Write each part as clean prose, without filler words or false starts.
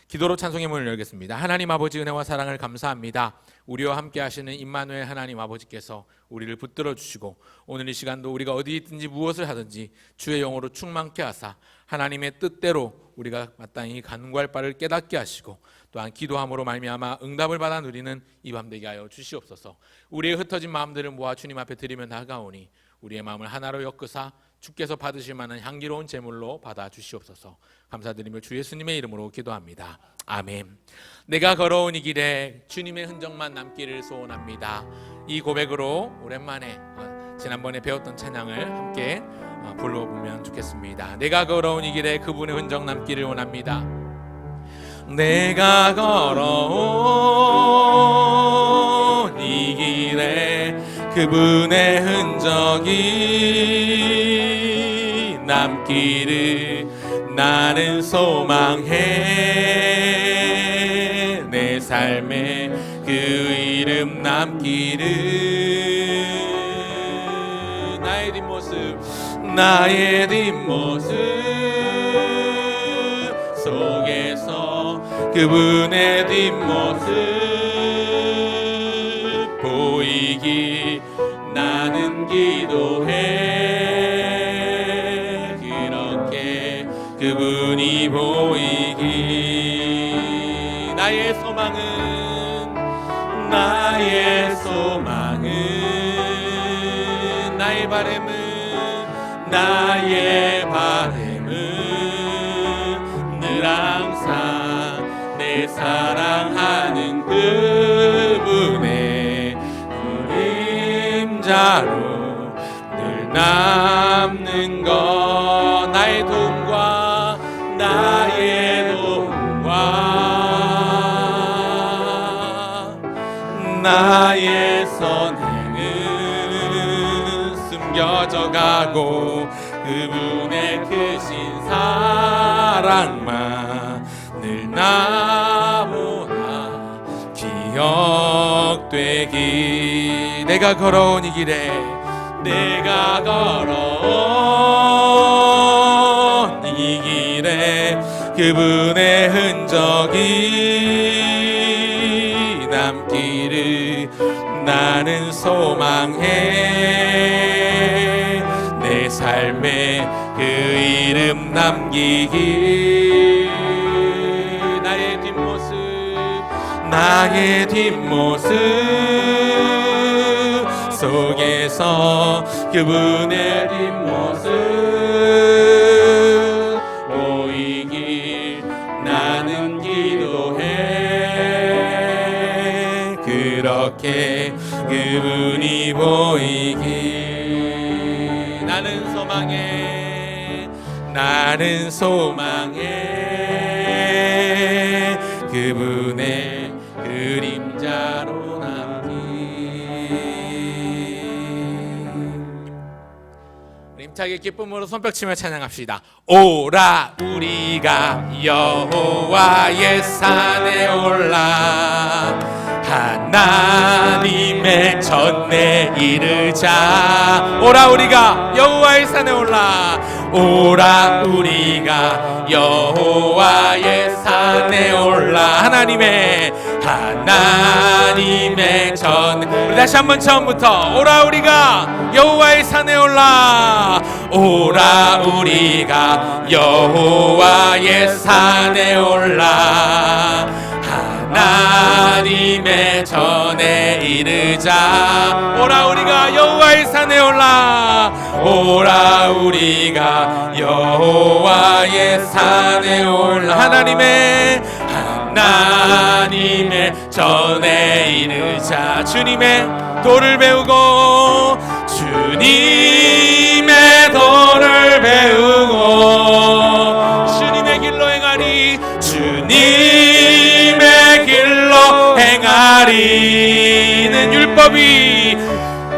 기도로 찬송의 문을 열겠습니다. 하나님 아버지 은혜와 사랑을 감사합니다. 우리와 함께 하시는 임마누엘 하나님 아버지께서 우리를 붙들어 주시고 오늘 이 시간도 우리가 어디 있든지 무엇을 하든지 주의 영으로 충만케 하사 하나님의 뜻대로 우리가 마땅히 간구할 바를 깨닫게 하시고 또한 기도함으로 말미암아 응답을 받아 누리는 이 밤 되게 하여 주시옵소서. 우리의 흩어진 마음들을 모아 주님 앞에 드리며 나아가오니 우리의 마음을 하나로 엮으사 주께서 받으실 만한 향기로운 제물로 받아 주시옵소서. 감사드리며 주 예수님의 이름으로 기도합니다. 아멘. 내가 걸어온 이 길에 주님의 흔적만 남기를 소원합니다. 이 고백으로 오랜만에 지난번에 배웠던 찬양을 함께 불러보면 좋겠습니다. 내가 걸어온 이 길에 그분의 흔적 남기를 원합니다. 내가 걸어온 이 길에 그분의 흔적이 남기를 나는 소망해. 내 삶에 그 이름 남기를 나의 뒷모습 속에서 그분의 뒷모습 보이기 나는 기도해. 그렇게 그분이 보이기 나의 소망은 나의 바람은 늘 항상 내 사랑하는 그분의 그림자로 늘 남는 것 나의 도움과 나의 선행은 숨겨져 가고 그분의 크신 사랑만 늘 나보다 기억되기. 내가 걸어온 이 길에 그분의 흔적이 남기를 나는 소망해. 내 삶에 그 이름 남기기. 나의 뒷모습 속에서 그분의 뒷모습 보이길 나는 기도해. 그렇게 그분이 보이길 나는 소망해. 그분의 그림자로 힘차게 기쁨으로 손뼉치며 찬양합시다. 오라 우리가 여호와의 산에 올라 하나님의 전에 이르자. 오라 우리가 여호와의 산에 올라. 오라 우리가 여호와의 산에 올라. 하나님의 전. 우리 다시 한번 처음부터. 오라 우리가 여호와의 산에 올라. 오라 우리가 여호와의 산에 올라. 하나님의 전에 이르자. 오라 우리가 여호와의 산에 올라. 오라 우리가 여호와의 산에 올라. 하나님의 전에 이르자. 주님의 도를 배우고 주님의 길로 행하리. 주님의 길로 행하리.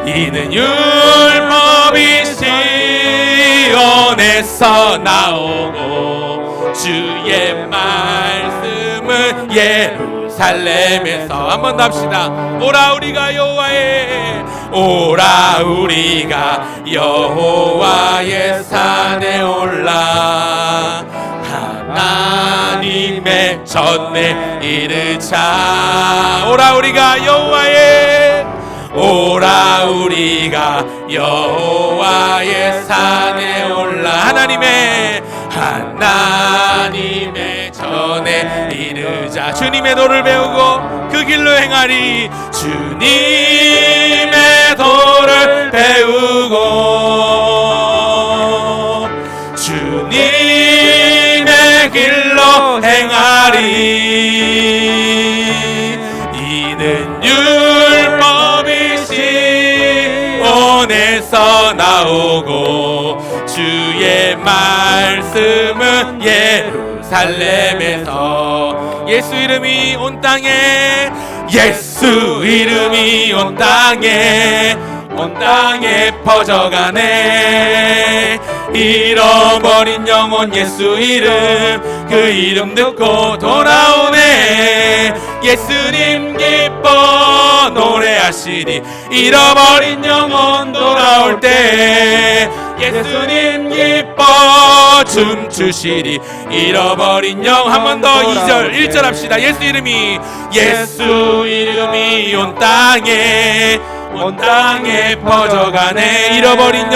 이는 율법이 시온에서 나오고 주의 말씀은 예루살렘에서. 한 번 더 합시다. 오라 우리가 여호와의 산에 올라. 하나님의 하나님의 전에 이르자. 오라 우리가 여호와의 오라 우리가 여호와의 산에 올라 하나님의 전에 이르자. 주님의 도를 배우고 그 길로 행하리. 주님의 도를 배우고 주님의 길로 행하리. 이는 율법이 시온에서 나오고 주의 말씀은 예루살렘에서. 예수 이름이 온 땅에, 예수 이름이 온 땅에 퍼져가네. 잃어버린 영혼 예수 이름, 그 이름 듣고 돌아오네. 예수님 기뻐 노래하시리. 잃어버린 영혼 돌아올 때 예수님 기뻐 춤추시리. 잃어버린 영혼. 한 번 더 2절 1절 합시다. 예수 이름이 온 땅에 퍼져가네. 잃어버린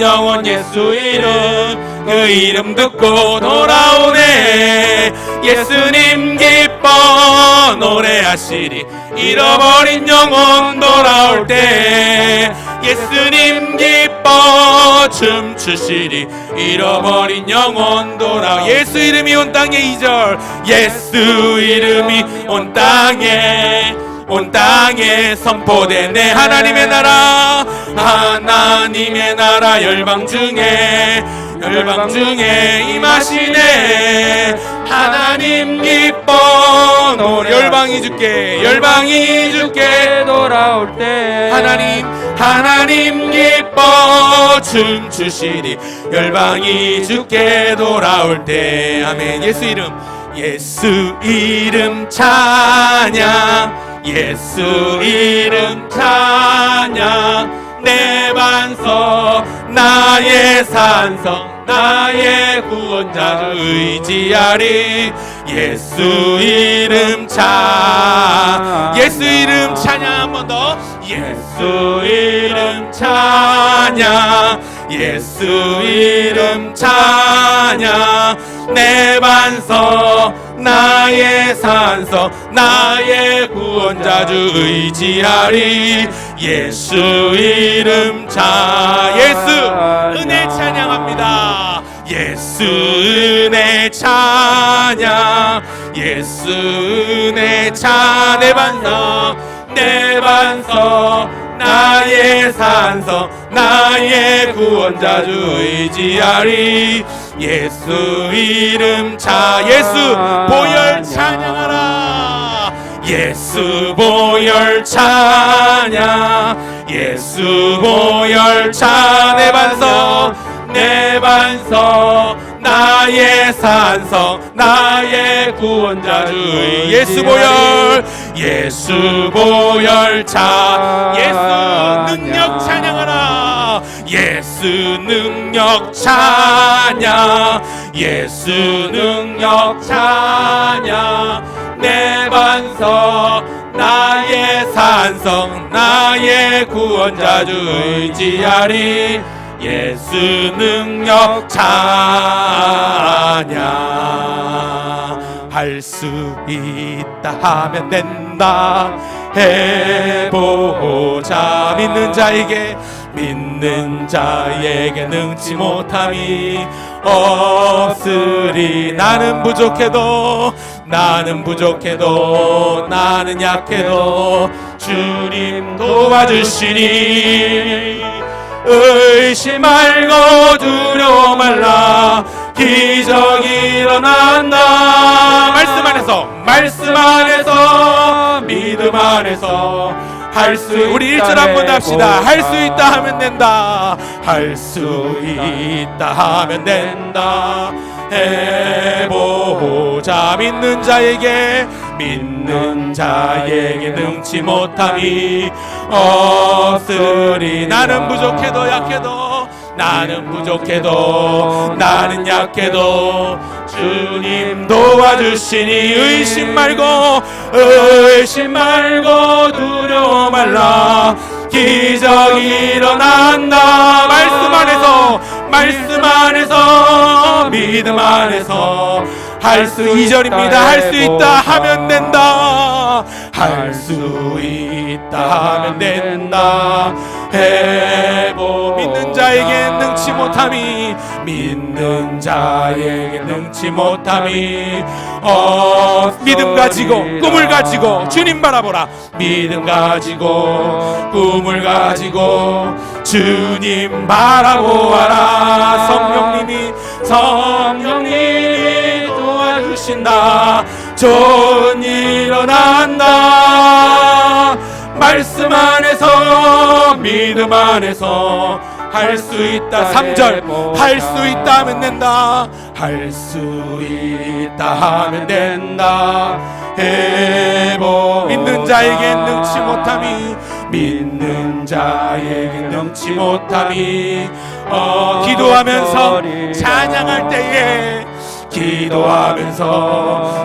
영혼 예수 이름, 그 이름 듣고 돌아오네. 예수님 기뻐 노래하시리. 잃어버린 영혼 돌아올 때 예수님 기뻐 춤추시리. 잃어버린 영혼 돌아. 예수 이름이 온 땅에 2절. 예수 이름이 온 땅에 선포되네. 하나님의 나라 열방 중에 임하시네. 하나님 기뻐 노래. 열방이 주께 돌아올 때 하나님 기뻐 춤추시리. 열방이 주께 돌아올 때. 아멘. 예수 이름 찬양. 예수 이름 찬양. 내 반석 나의 산성 나의 구원자 의지하리. 예수 이름 찬양. 한 번 더. 예수 이름 찬양. 예수 이름 찬양. 내 반석 나의 산성 나의 구원자 주 의지하리. 예수 이름 예수 은혜 찬양합니다. 예수 은혜 찬양. 예수 은혜 내 반석 나의 산성 나의 구원자 주 의지하리. 예수 이름 예수 보혈 찬양하라. 예수 보혈 찬양. 예수 보혈 내 반석 나의 산성 나의 구원자 주 예수 보혈. 예수 보혈 예수 능력 찬양하라. 예수 능력 찬양. 예수 능력 찬양. 내 반석 나의 산성 나의 구원자 주 의지하리. 예수 능력 찬양. 할 수 있다 하면 된다 해보자. 믿는 자에게 능치 못함이 없으리. 나는 부족해도 나는 약해도 주님 도와주시니. 의심 말고 두려워 말라. 기적이 일어난다. 말씀 안에서 믿음 안에서 우리 1절 한번 합시다. 할 수 있다 하면 된다. 할 수 있다 하면 된다. 해보자. 믿는 자에게 능치 못함이 없으리. 나는 부족해도 약해도 나는 약해도 주님 도와주시니 의심 말고 두려워 말라. 기적이 일어난다. 말씀 안에서 믿음 안에서 할 수 2절입니다. 할 수 있다 하면 된다. 할 수 있다 하면 된다. 해보 믿는 자에게 능치 못함이 믿음 가지고 꿈을 가지고 주님 바라보라. 믿음 가지고 꿈을 가지고 주님 바라보아라. 성령님이 도와주신다. 좋은 일 일어난다. 말씀 안에서 믿음 안에서 할 수 있다. 3절 할 수 있다 하면 된다. 할 수 있다 하면 된다. 해보 믿는 자에게 능치 못함이 기도하면서 찬양할 때에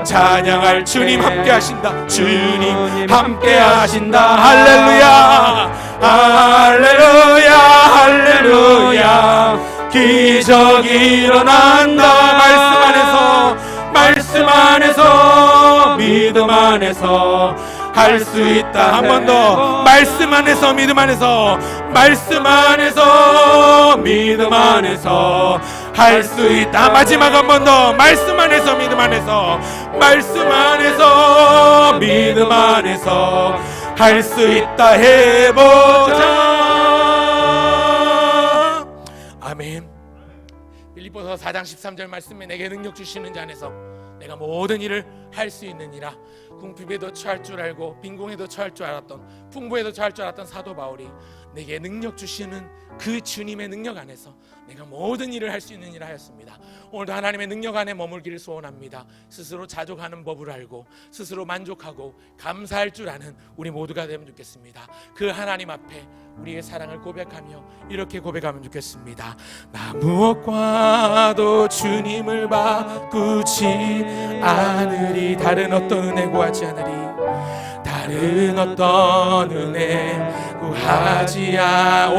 찬양할 주님 함께 하신다. 주님 함께 하신다. 할렐루야 할렐루야 할렐루야. 기적이 일어난다. 말씀 안에서 믿음 안에서 할 수 있다. 한 번 더. 말씀 안에서 믿음 안에서 믿음 안에서 할 수 있다. 마지막 한 번 더. 말씀 안에서 믿음 안에서 믿음 안에서 할 수 있다. 해보자. 아멘. 빌립보서 4장 13절 말씀에 내게 능력 주시는 자 안에서 내가 모든 일을 할 수 있느니라. 궁핍에도 처할 줄 알고 빈궁에도 처할 줄 알았던, 풍부에도 처할 줄 알았던 사도 바울이 내게 능력 주시는 그 주님의 능력 안에서 내가 모든 일을 할 수 있느니라 하였습니다. 오늘도 하나님의 능력 안에 머물기를 소원합니다. 스스로 자족하는 법을 알고 스스로 만족하고 감사할 줄 아는 우리 모두가 되면 좋겠습니다. 그 하나님 앞에 우리의 사랑을 고백하며 이렇게 고백하면 좋겠습니다. 나 무엇과도 주님을 바꾸지 않으리. 다른 어떤 은혜 구하지 않으리. 다른 어떤 은혜 구하지 않으리.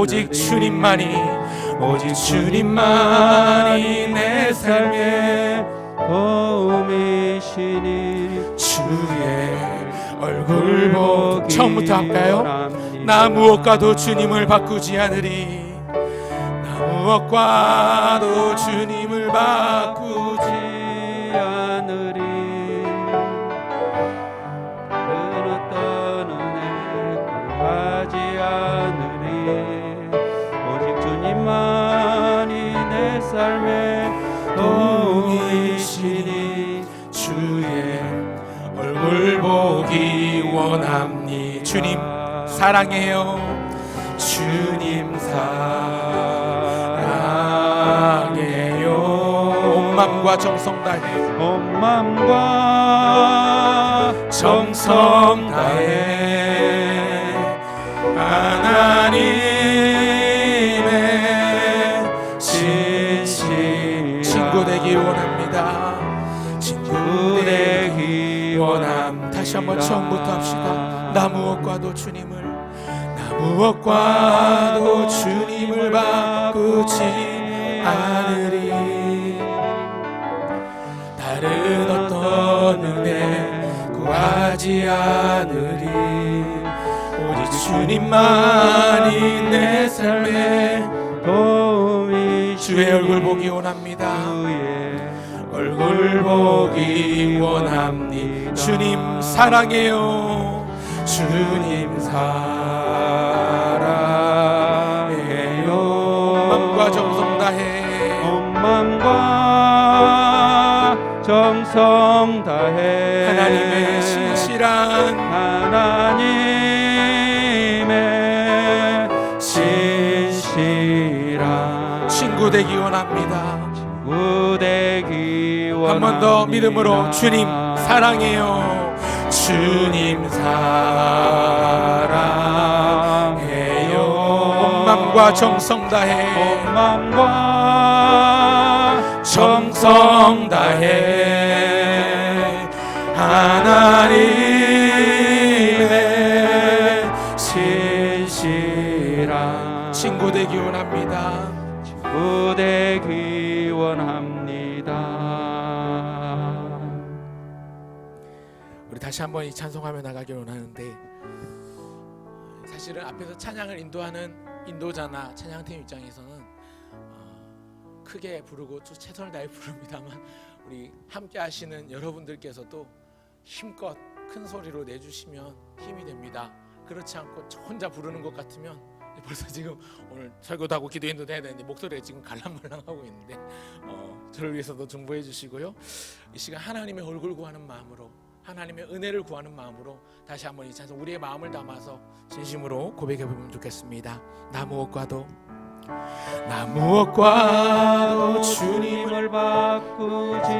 오직 주님만이 내 삶의 도움이시니. 주의 얼굴 보기 처음부터 할까요? 나 무엇과도 주님을 바꾸지 않으리. 나 무엇과도 주님을 바꾸지 않으리. 다른 어떤 은혜 구하지 않으리. 오직 주님만이 내 삶의 도움이시니. 주의 얼굴 보기 원합니. 주님 사랑해요. 주님 사랑해요. 온 맘과 정성 다해. 온 맘과 정성 다해 하나님의 진실 친구 되기 원합니다. 친구 되기 원함. 다시 한번 처음부터 합시다. 나 무엇과도 주님을 바꾸지 않으리. 다른 어떤 은혜 구하지 않으리. 오직 주님만이 내 삶의 도움이. 주의 얼굴 보기 원합니다. 얼굴 보기 원합니. 주님 사랑해요. 주님 사랑해요. 맘과 정성 다해. 온 맘과 정성 다해. 하나님의 신실한 친구 되기 원합니다. 한 번 더 믿음으로 주님 사랑해요. 주님 사랑해요. 온 맘과 정성 다해. 온 맘과 정성 다해 하나님의 신실한 친구 되기 원합니다. 친구 되기 원합니다. 우리 다시 한번 이 찬송하며 나가기 원하는데, 사실은 앞에서 찬양을 인도하는 인도자나 찬양팀 입장에서는 크게 부르고 또 최선을 다해 부릅니다만, 우리 함께 하시는 여러분들께서도 힘껏 큰 소리로 내주시면 힘이 됩니다. 그렇지 않고 저 혼자 부르는 것 같으면 벌써 지금 오늘 설교도 하고 기도인도 해야 되는데 목소리가 지금 갈랑말랑하고 있는데 저를 위해서도 중보해 주시고요. 이 시간 하나님의 얼굴 구하는 마음으로, 하나님의 은혜를 구하는 마음으로 다시 한번 이 찬송 우리의 마음을 담아서 진심으로 고백해 보면 좋겠습니다. 나 무엇과도 주님을 바꾸지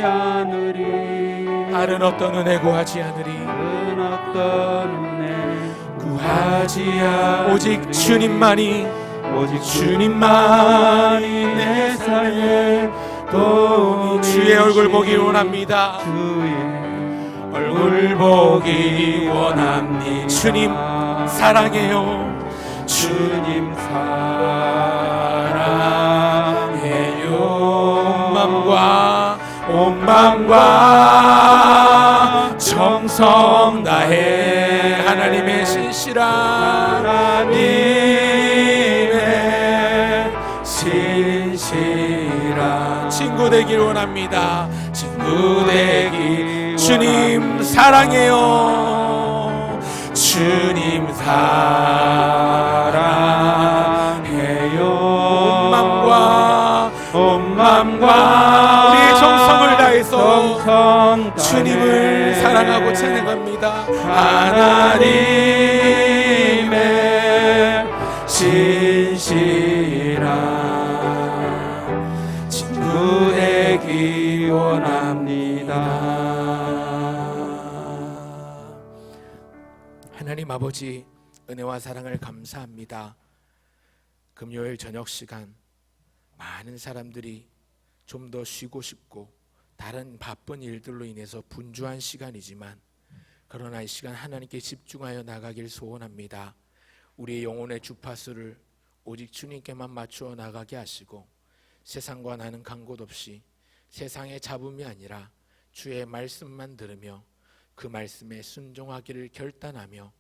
않으리. 다른 어떤 은혜 구하지 않으리. 다른 어떤 은혜 구하지 않으리. 오직 주님만이, 오직 주님만이 내 삶의 도움이. 주의 얼굴 보기 원합니다. 주의 얼굴 보기 원합니다. 주님 사랑해요. 주님 사랑해요. 온 맘과 정성 다해 하나님의 신실한 친구 되길 원합니다. 친구 되길. 주님 사랑해요. 주님 사랑해요. 온 맘과 우리의 정성을 다해서 주님을 사랑하고 찬양합니다. 하나님의 신실한 친구 되기 원합니다. 하나님 아버지, 은혜와 사랑을 감사합니다. 금요일 저녁 시간 많은 사람들이 좀 더 쉬고 싶고 다른 바쁜 일들로 인해서 분주한 시간이지만, 그러나 이 시간 하나님께 집중하여 나가길 소원합니다. 우리의 영혼의 주파수를 오직 주님께만 맞추어 나가게 하시고, 세상과 나는 간 곳 없이 세상의 잡음이 아니라 주의 말씀만 들으며 그 말씀에 순종하기를 결단하며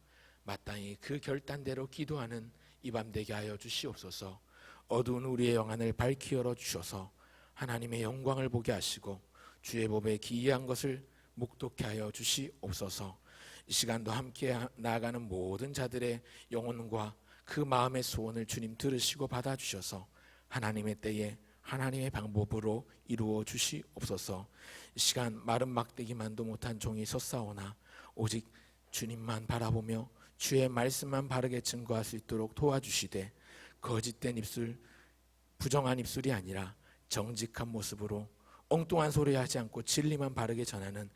마땅히 그 결단대로 기도하는 이 밤 되게 하여 주시옵소서. 어두운 우리의 영안을 밝히 열어주셔서 하나님의 영광을 보게 하시고 주의 법에 기이한 것을 묵독케 하여 주시옵소서. 이 시간도 함께 나아가는 모든 자들의 영혼과 그 마음의 소원을 주님 들으시고 받아주셔서 하나님의 때에 하나님의 방법으로 이루어 주시옵소서. 이 시간 마른 막대기만도 못한 종이 섰사오나 오직 주님만 바라보며 주의 말씀만 바르게 증거할 수 있도록 도와주시되, 거짓된 입술, 부정한 입술이 아니라 정직한 모습으로 엉뚱한 소리 하지 않고 진리만 바르게 전하는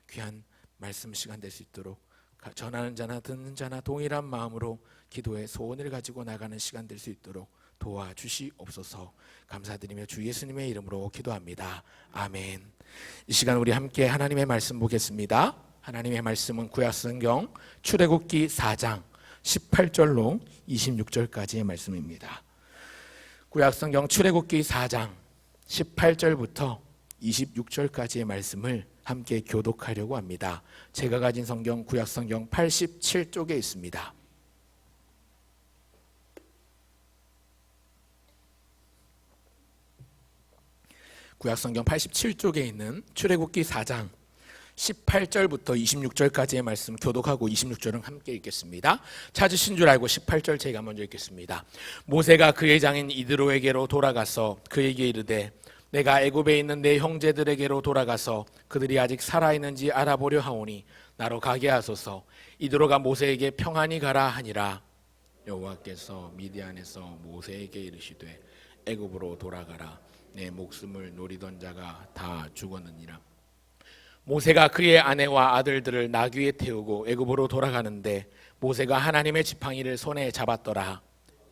귀한 말씀 시간 될 수 있도록, 전하는 자나 듣는 자나 동일한 마음으로 기도의 소원을 가지고 나가는 시간 될 수 있도록 도와주시옵소서. 감사드리며 주 예수님의 이름으로 기도합니다. 아멘. 이 시간 우리 함께 하나님의 말씀 보겠습니다. 하나님의 말씀은 구약성경 출애굽기 4장 18절로 26절까지의 말씀입니다. 구약성경 출애굽기 4장 18절부터 26절까지의 말씀을 함께 교독하려고 합니다. 제가 가진 성경 구약성경 87쪽에 있습니다. 구약성경 87쪽에 있는 출애굽기 4장 18절부터 26절까지의 말씀 교독하고 26절은 함께 읽겠습니다. 찾으신 줄 알고 18절 제가 먼저 읽겠습니다. 모세가 그의 장인 이드로에게로 돌아가서 그에게 이르되, 내가 애굽에 있는 내 형제들에게로 돌아가서 그들이 아직 살아있는지 알아보려 하오니 나로 가게 하소서. 이드로가 모세에게 평안히 가라 하니라. 여호와께서 미디안에서 모세에게 이르시되, 애굽으로 돌아가라. 내 목숨을 노리던 자가 다 죽었느니라. 모세가 그의 아내와 아들들을 나귀에 태우고 애굽으로 돌아가는데 모세가 하나님의 지팡이를 손에 잡았더라.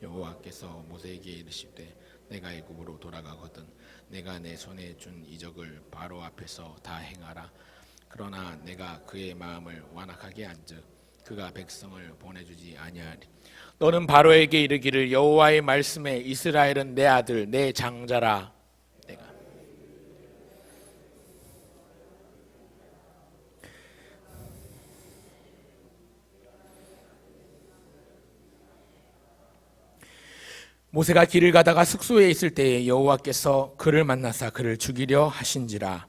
여호와께서 모세에게 이르시되 내가 애굽으로 돌아가거든 내가 내 손에 준 이적을 바로 앞에서 다 행하라. 그러나 내가 그의 마음을 완악하게 한즉 그가 백성을 보내주지 아니하리. 너는 바로에게 이르기를 여호와의 말씀에 이스라엘은 내 아들 내 장자라. 내가 모세가 길을 가다가 숙소에 있을 때에 여호와께서 그를 만나사 그를 죽이려 하신지라.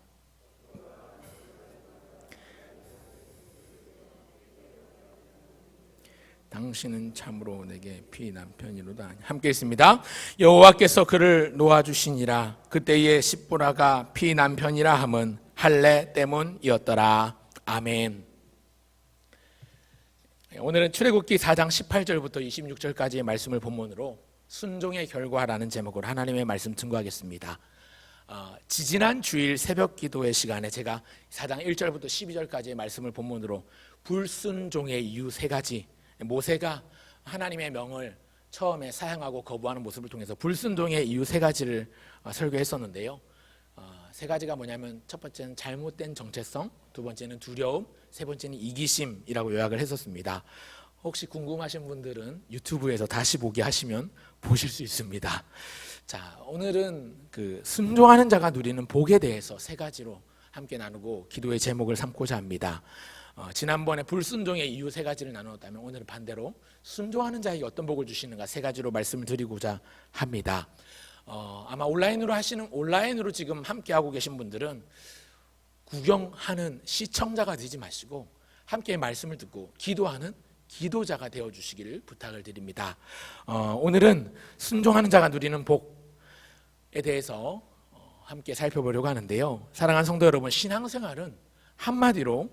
당신은 참으로 내게 피난 편이로다. 함께 있습니다. 여호와께서 그를 놓아주시니라. 그때에 십보라가 피난 편이라 함은 할례 때문이었더라. 아멘. 오늘은 출애굽기 4장 18절부터 26절까지의 말씀을 본문으로 순종의 결과라는 제목으로 하나님의 말씀 증거하겠습니다. 지지난 주일 새벽 기도의 시간에 제가 4장 1절부터 12절까지의 말씀을 본문으로 불순종의 이유 3가지, 모세가 하나님의 명을 처음에 사양하고 거부하는 모습을 통해서 불순종의 이유 3가지를 설교했었는데요. 3가지가 뭐냐면 첫 번째는 잘못된 정체성, 두 번째는 두려움, 세 번째는 이기심이라고 요약을 했었습니다. 혹시 궁금하신 분들은 유튜브에서 다시 보기 하시면 보실 수 있습니다. 자, 오늘은 그 순종하는 자가 누리는 복에 대해서 3가지로 함께 나누고 기도의 제목을 삼고자 합니다. 지난번에 불순종의 이유 3가지를 나누었다면 오늘은 반대로 순종하는 자에게 어떤 복을 주시는가 3가지로 말씀을 드리고자 합니다. 아마 온라인으로 지금 함께 하고 계신 분들은 구경하는 시청자가 되지 마시고 함께 말씀을 듣고 기도하는 기도자가 되어주시기를 부탁을 드립니다. 오늘은 순종하는 자가 누리는 복에 대해서 함께 살펴보려고 하는데요. 사랑하는 성도 여러분, 신앙생활은 한마디로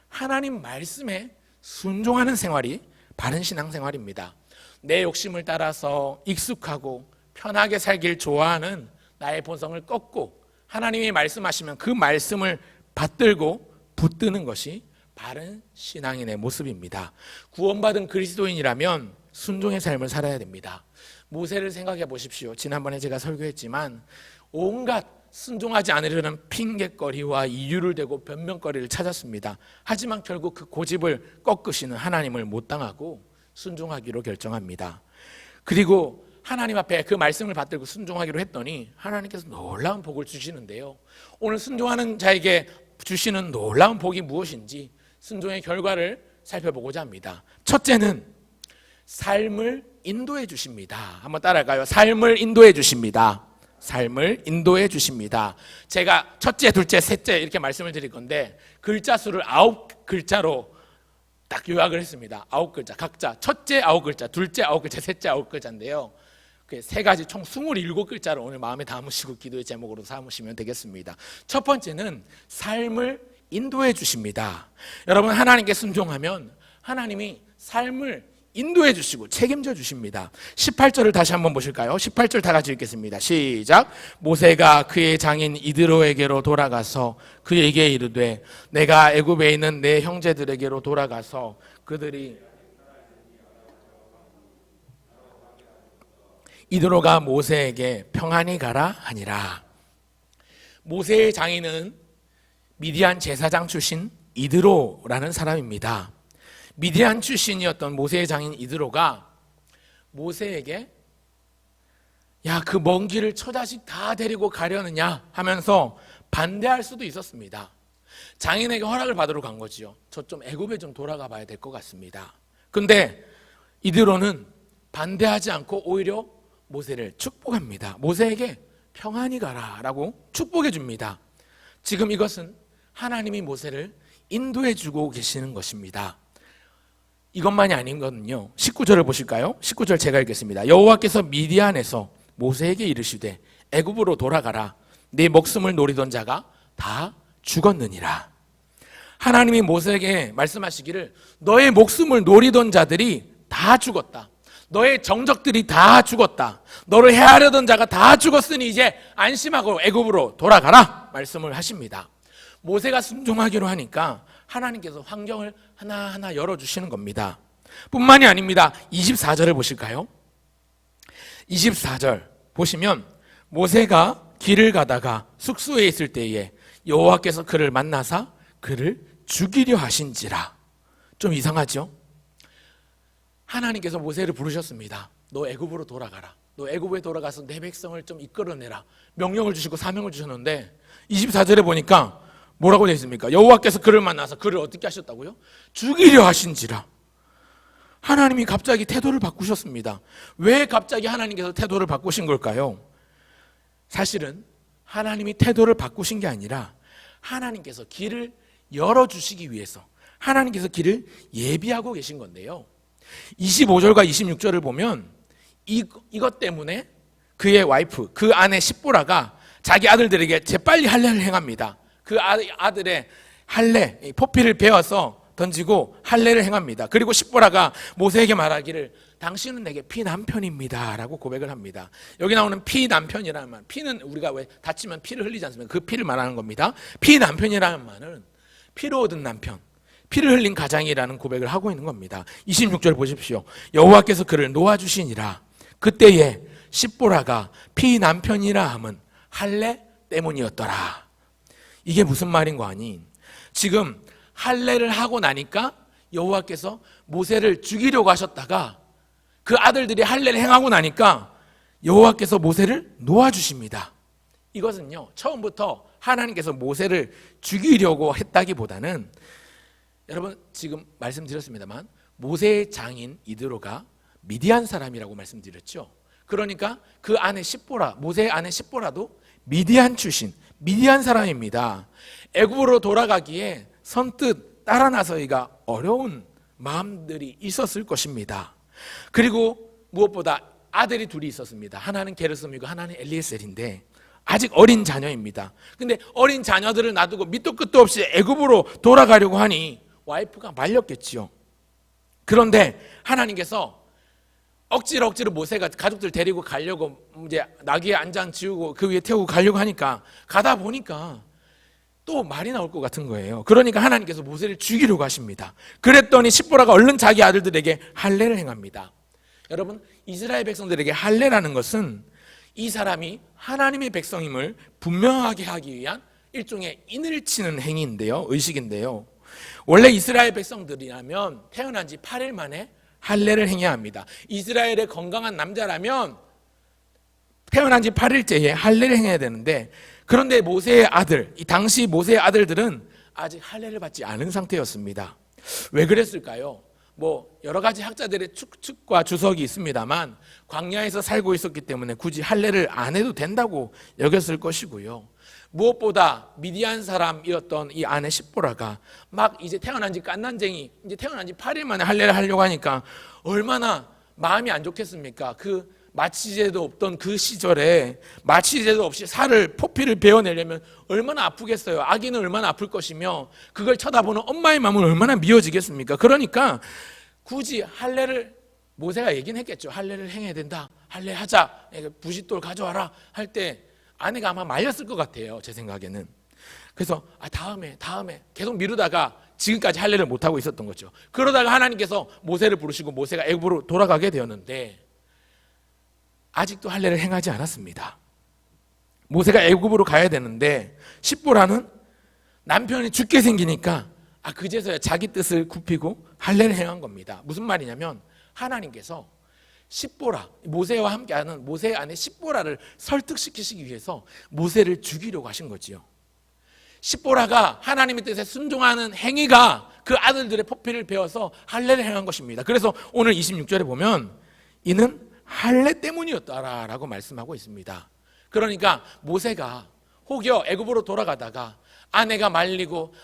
하나님 말씀에 순종하는 생활이 바른 신앙생활입니다. 내 욕심을 따라서 익숙하고 편하게 살길 좋아하는 나의 본성을 꺾고 하나님이 말씀하시면 그 말씀을 받들고 붙드는 것이 바른 신앙인의 모습입니다. 구원받은 그리스도인이라면 순종의 삶을 살아야 됩니다. 모세를 생각해 보십시오. 지난번에 제가 설교했지만 온갖 순종하지 않으려는 핑계거리와 이유를 대고 변명거리를 찾았습니다. 하지만 결국 그 고집을 꺾으시는 하나님을 못 당하고 순종하기로 결정합니다. 그리고 하나님 앞에 그 말씀을 받들고 순종하기로 했더니 하나님께서 놀라운 복을 주시는데요. 오늘 순종하는 자에게 주시는 놀라운 복이 무엇인지 순종의 결과를 살펴보고자 합니다. 첫째는 삶을 인도해 주십니다. 한번 따라할까요? 삶을 인도해 주십니다. 삶을 인도해 주십니다. 제가 첫째, 둘째, 셋째 이렇게 말씀을 드릴 건데 글자 수를 9글자로 딱 요약을 했습니다. 9글자 각자 첫째 9글자, 둘째 9글자, 셋째 9글자인데요. 그 3가지 총 27글자를 오늘 마음에 담으시고 기도의 제목으로 삼으시면 되겠습니다. 첫 번째는 삶을 인도해 주십니다. 여러분, 하나님께 순종하면 하나님이 삶을 인도해 주시고 책임져 주십니다. 18절을 다시 한번 보실까요? 18절 다 같이 읽겠습니다. 시작. 모세가 그의 장인 이드로에게로 돌아가서 그에게 이르되 내가 애굽에 있는 내 형제들에게로 돌아가서 그들이 이드로가 모세에게 평안히 가라 하니라. 모세의 장인은 미디안 제사장 출신 이드로라는 사람입니다. 미디안 출신이었던 모세의 장인 이드로가 모세에게 야, 그 먼 길을 처자식 다 데리고 가려느냐 하면서 반대할 수도 있었습니다. 장인에게 허락을 받으러 간 거지요. 저 좀 애굽에 좀 돌아가 봐야 될 것 같습니다. 근데 이드로는 반대하지 않고 오히려 모세를 축복합니다. 모세에게 평안히 가라라고 축복해 줍니다. 지금 이것은 하나님이 모세를 인도해 주고 계시는 것입니다. 이것만이 아닌 거는요. 19절을 보실까요? 19절 제가 읽겠습니다. 여호와께서 미디안에서 모세에게 이르시되 애굽으로 돌아가라. 네 목숨을 노리던 자가 다 죽었느니라. 하나님이 모세에게 말씀하시기를 너의 목숨을 노리던 자들이 다 죽었다. 너의 정적들이 다 죽었다. 너를 해하려던 자가 다 죽었으니 이제 안심하고 애굽으로 돌아가라 말씀을 하십니다. 모세가 순종하기로 하니까 하나님께서 환경을 하나하나 열어주시는 겁니다. 뿐만이 아닙니다. 24절을 보실까요? 24절 보시면 모세가 길을 가다가 숙소에 있을 때에 여호와께서 그를 만나사 그를 죽이려 하신지라. 좀 이상하죠? 하나님께서 모세를 부르셨습니다. 너 애굽으로 돌아가라. 너 애굽에 돌아가서 내 백성을 좀 이끌어내라. 명령을 주시고 사명을 주셨는데 24절에 보니까 뭐라고 되어 있습니까? 여호와께서 그를 만나서 그를 어떻게 하셨다고요? 죽이려 하신지라. 하나님이 갑자기 태도를 바꾸셨습니다. 왜 갑자기 하나님께서 태도를 바꾸신 걸까요? 사실은 하나님이 태도를 바꾸신 게 아니라 하나님께서 길을 열어주시기 위해서 하나님께서 길을 예비하고 계신 건데요. 25절과 26절을 보면 이것 때문에 그의 와이프, 그 아내 십보라가 자기 아들들에게 재빨리 할례를 행합니다. 그 아들의 할례, 포피를 베어서 던지고 할례를 행합니다. 그리고 십보라가 모세에게 말하기를 당신은 내게 피남편입니다 라고 고백을 합니다. 여기 나오는 피남편이라는 말, 피는 우리가 왜 다치면 피를 흘리지 않습니까? 그 피를 말하는 겁니다. 피남편이라는 말은 피로 얻은 남편, 피를 흘린 가장이라는 고백을 하고 있는 겁니다. 26절 보십시오. 여호와께서 그를 놓아주시니라. 그때에 십보라가 피남편이라 함은 할례 때문이었더라. 이게 무슨 말인 거 아니? 지금 할례를 하고 나니까 여호와께서 모세를 죽이려고 하셨다가 그 아들들이 할례를 행하고 나니까 여호와께서 모세를 놓아주십니다. 이것은요, 처음부터 하나님께서 모세를 죽이려고 했다기보다는, 여러분 지금 말씀드렸습니다만 모세의 장인 이드로가 미디안 사람이라고 말씀드렸죠. 그러니까 그 아내 십보라, 모세의 아내 십보라도 미디안 출신, 미디안 사람입니다. 애굽으로 돌아가기에 선뜻 따라 나서기가 어려운 마음들이 있었을 것입니다. 그리고 무엇보다 아들이 둘이 있었습니다. 하나는 게르솜이고 하나는 엘리에셀인데 아직 어린 자녀입니다. 근데 어린 자녀들을 놔두고 밑도 끝도 없이 애굽으로 돌아가려고 하니 와이프가 말렸겠지요. 그런데 하나님께서 억지로 모세가 가족들 데리고 가려고 이제 나귀에 안장 지우고 그 위에 태우고 가려고 하니까 가다 보니까 또 말이 나올 것 같은 거예요. 그러니까 하나님께서 모세를 죽이려고 하십니다. 그랬더니 십보라가 얼른 자기 아들들에게 할례를 행합니다. 여러분, 이스라엘 백성들에게 할례라는 것은 이 사람이 하나님의 백성임을 분명하게 하기 위한 일종의 인을 치는 행위인데요, 의식인데요. 원래 이스라엘 백성들이라면 태어난 지 8일 만에 할례를 행해야 합니다. 이스라엘의 건강한 남자라면 태어난 지 8일째에 할례를 행해야 되는데, 그런데 모세의 아들, 이 당시 모세의 아들들은 아직 할례를 받지 않은 상태였습니다. 왜 그랬을까요? 뭐 여러 가지 학자들의 추측과 주석이 있습니다만 광야에서 살고 있었기 때문에 굳이 할례를 안 해도 된다고 여겼을 것이고요. 무엇보다 미디안 사람이었던 이 아내 십보라가 막 이제 태어난 지 갓난쟁이, 이제 태어난 지 8일 만에 할례를 하려고 하니까 얼마나 마음이 안 좋겠습니까? 그 마취제도 없던 그 시절에 마취제도 없이 살을, 포피를 베어내려면 얼마나 아프겠어요. 아기는 얼마나 아플 것이며 그걸 쳐다보는 엄마의 마음은 얼마나 미어지겠습니까? 그러니까 굳이 할례를, 모세가 얘기는 했겠죠. 할례를 행해야 된다, 할례하자, 부싯돌 가져와라 할 때 아내가 아마 말렸을 것 같아요, 제 생각에는. 그래서 다음에 계속 미루다가 지금까지 할례를 못하고 있었던 거죠. 그러다가 하나님께서 모세를 부르시고 모세가 애굽으로 돌아가게 되었는데 아직도 할례를 행하지 않았습니다. 모세가 애굽으로 가야 되는데 십보라는 남편이 죽게 생기니까 그제서야 자기 뜻을 굽히고 할례를 행한 겁니다. 무슨 말이냐면 하나님께서 십보라, 모세와 함께하는 모세의 아내 십보라를 설득시키시기 위해서 모세를 죽이려고 하신 거지요. 십보라가 하나님의 뜻에 순종하는 행위가 그 아들들의 포피를 베어서 할례를 행한 것입니다. 그래서 오늘 26절에 보면 이는 할례 때문이었다라고 말씀하고 있습니다. 그러니까 모세가 혹여 애굽으로 돌아가다가 아내가 말리고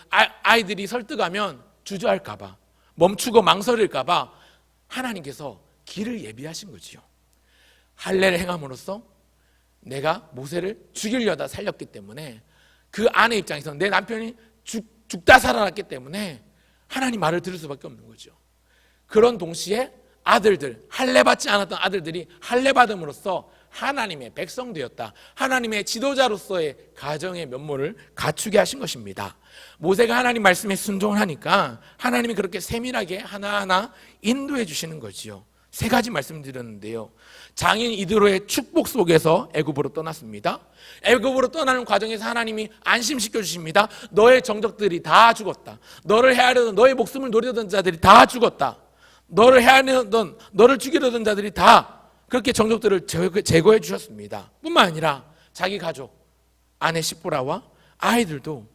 아이들이 설득하면 주저할까 봐, 멈추고 망설일까 봐 하나님께서 길을 예비하신 거지요. 할례를 행함으로써 내가 모세를 죽이려다 살렸기 때문에 그 아내 입장에서 내 남편이 죽다 살아났기 때문에 하나님 말을 들을 수밖에 없는 거죠. 그런 동시에 아들들, 할례 받지 않았던 아들들이 할례 받음으로써 하나님의 백성 되었다, 하나님의 지도자로서의 가정의 면모를 갖추게 하신 것입니다. 모세가 하나님 말씀에 순종을 하니까 하나님이 그렇게 세밀하게 하나하나 인도해 주시는 거지요. 세 가지 말씀드렸는데요. 장인 이드로의 축복 속에서 애굽으로 떠났습니다. 애굽으로 떠나는 과정에서 하나님이 안심시켜 주십니다. 너의 정적들이 다 죽었다. 너를 해하려던, 너의 목숨을 노리던 자들이 다 죽었다. 너를 해하려던, 너를 죽이려던 자들이 다 그렇게 정적들을 제거해 주셨습니다. 뿐만 아니라 자기 가족, 아내 시보라와 아이들도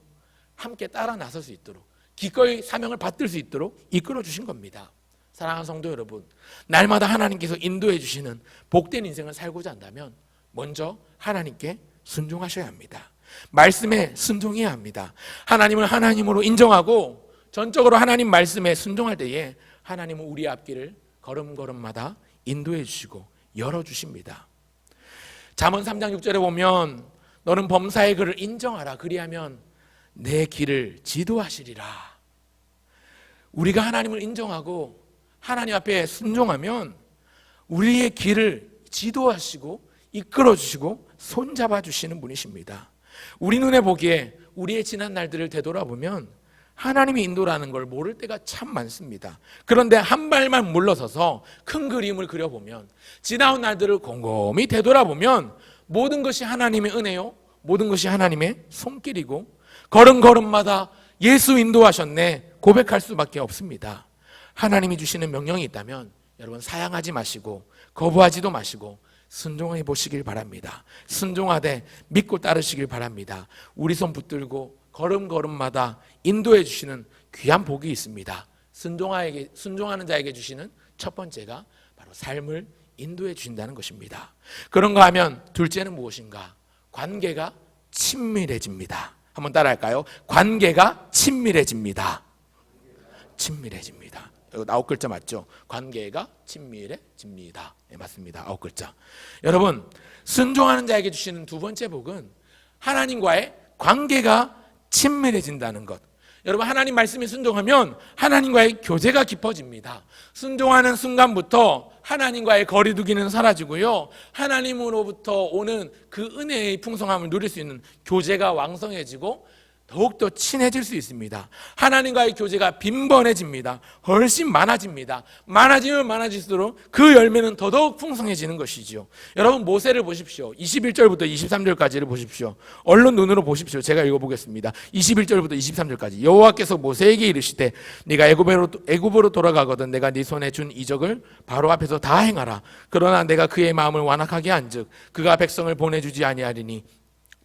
함께 따라 나설 수 있도록, 기꺼이 사명을 받들 수 있도록 이끌어 주신 겁니다. 사랑하는 성도 여러분, 날마다 하나님께서 인도해 주시는 복된 인생을 살고자 한다면 먼저 하나님께 순종하셔야 합니다. 말씀에 순종해야 합니다. 하나님을 하나님으로 인정하고 전적으로 하나님 말씀에 순종할 때에 하나님은 우리의 앞길을 걸음걸음마다 인도해 주시고 열어주십니다. 잠언 3장 6절에 보면 너는 범사의 글을 인정하라. 그리하면 내 길을 지도하시리라. 우리가 하나님을 인정하고 하나님 앞에 순종하면 우리의 길을 지도하시고 이끌어주시고 손잡아 주시는 분이십니다. 우리 눈에 보기에 우리의 지난 날들을 되돌아보면 하나님의 인도라는 걸 모를 때가 참 많습니다. 그런데 한 발만 물러서서 큰 그림을 그려보면, 지나온 날들을 곰곰이 되돌아보면 모든 것이 하나님의 은혜요, 모든 것이 하나님의 손길이고 걸음걸음마다 예수 인도하셨네 고백할 수밖에 없습니다. 하나님이 주시는 명령이 있다면 여러분 사양하지 마시고 거부하지도 마시고 순종해 보시길 바랍니다. 순종하되 믿고 따르시길 바랍니다. 우리 손 붙들고 걸음걸음마다 인도해 주시는 귀한 복이 있습니다. 순종하는 자에게 주시는 첫 번째가 바로 삶을 인도해 주신다는 것입니다. 그런가 하면 둘째는 무엇인가? 관계가 친밀해집니다. 한번 따라할까요? 관계가 친밀해집니다. 친밀해집니다. 이거 9글자 맞죠? 관계가 친밀해집니다. 네, 맞습니다. 9글자. 여러분, 순종하는 자에게 주시는 두 번째 복은 하나님과의 관계가 친밀해진다는 것. 여러분, 하나님 말씀에 순종하면 하나님과의 교제가 깊어집니다. 순종하는 순간부터 하나님과의 거리두기는 사라지고요, 하나님으로부터 오는 그 은혜의 풍성함을 누릴 수 있는 교제가 왕성해지고 더욱더 친해질 수 있습니다. 하나님과의 교제가 빈번해집니다. 훨씬 많아집니다. 많아지면 많아질수록 그 열매는 더더욱 풍성해지는 것이죠. 여러분, 모세를 보십시오. 21절부터 23절까지를 보십시오. 얼른 눈으로 보십시오. 제가 읽어보겠습니다. 21절부터 23절까지. 여호와께서 모세에게 이르시되 네가 애굽으로 돌아가거든 내가 네 손에 준 이적을 바로 앞에서 다 행하라. 그러나 내가 그의 마음을 완악하게 한즉 그가 백성을 보내주지 아니하리니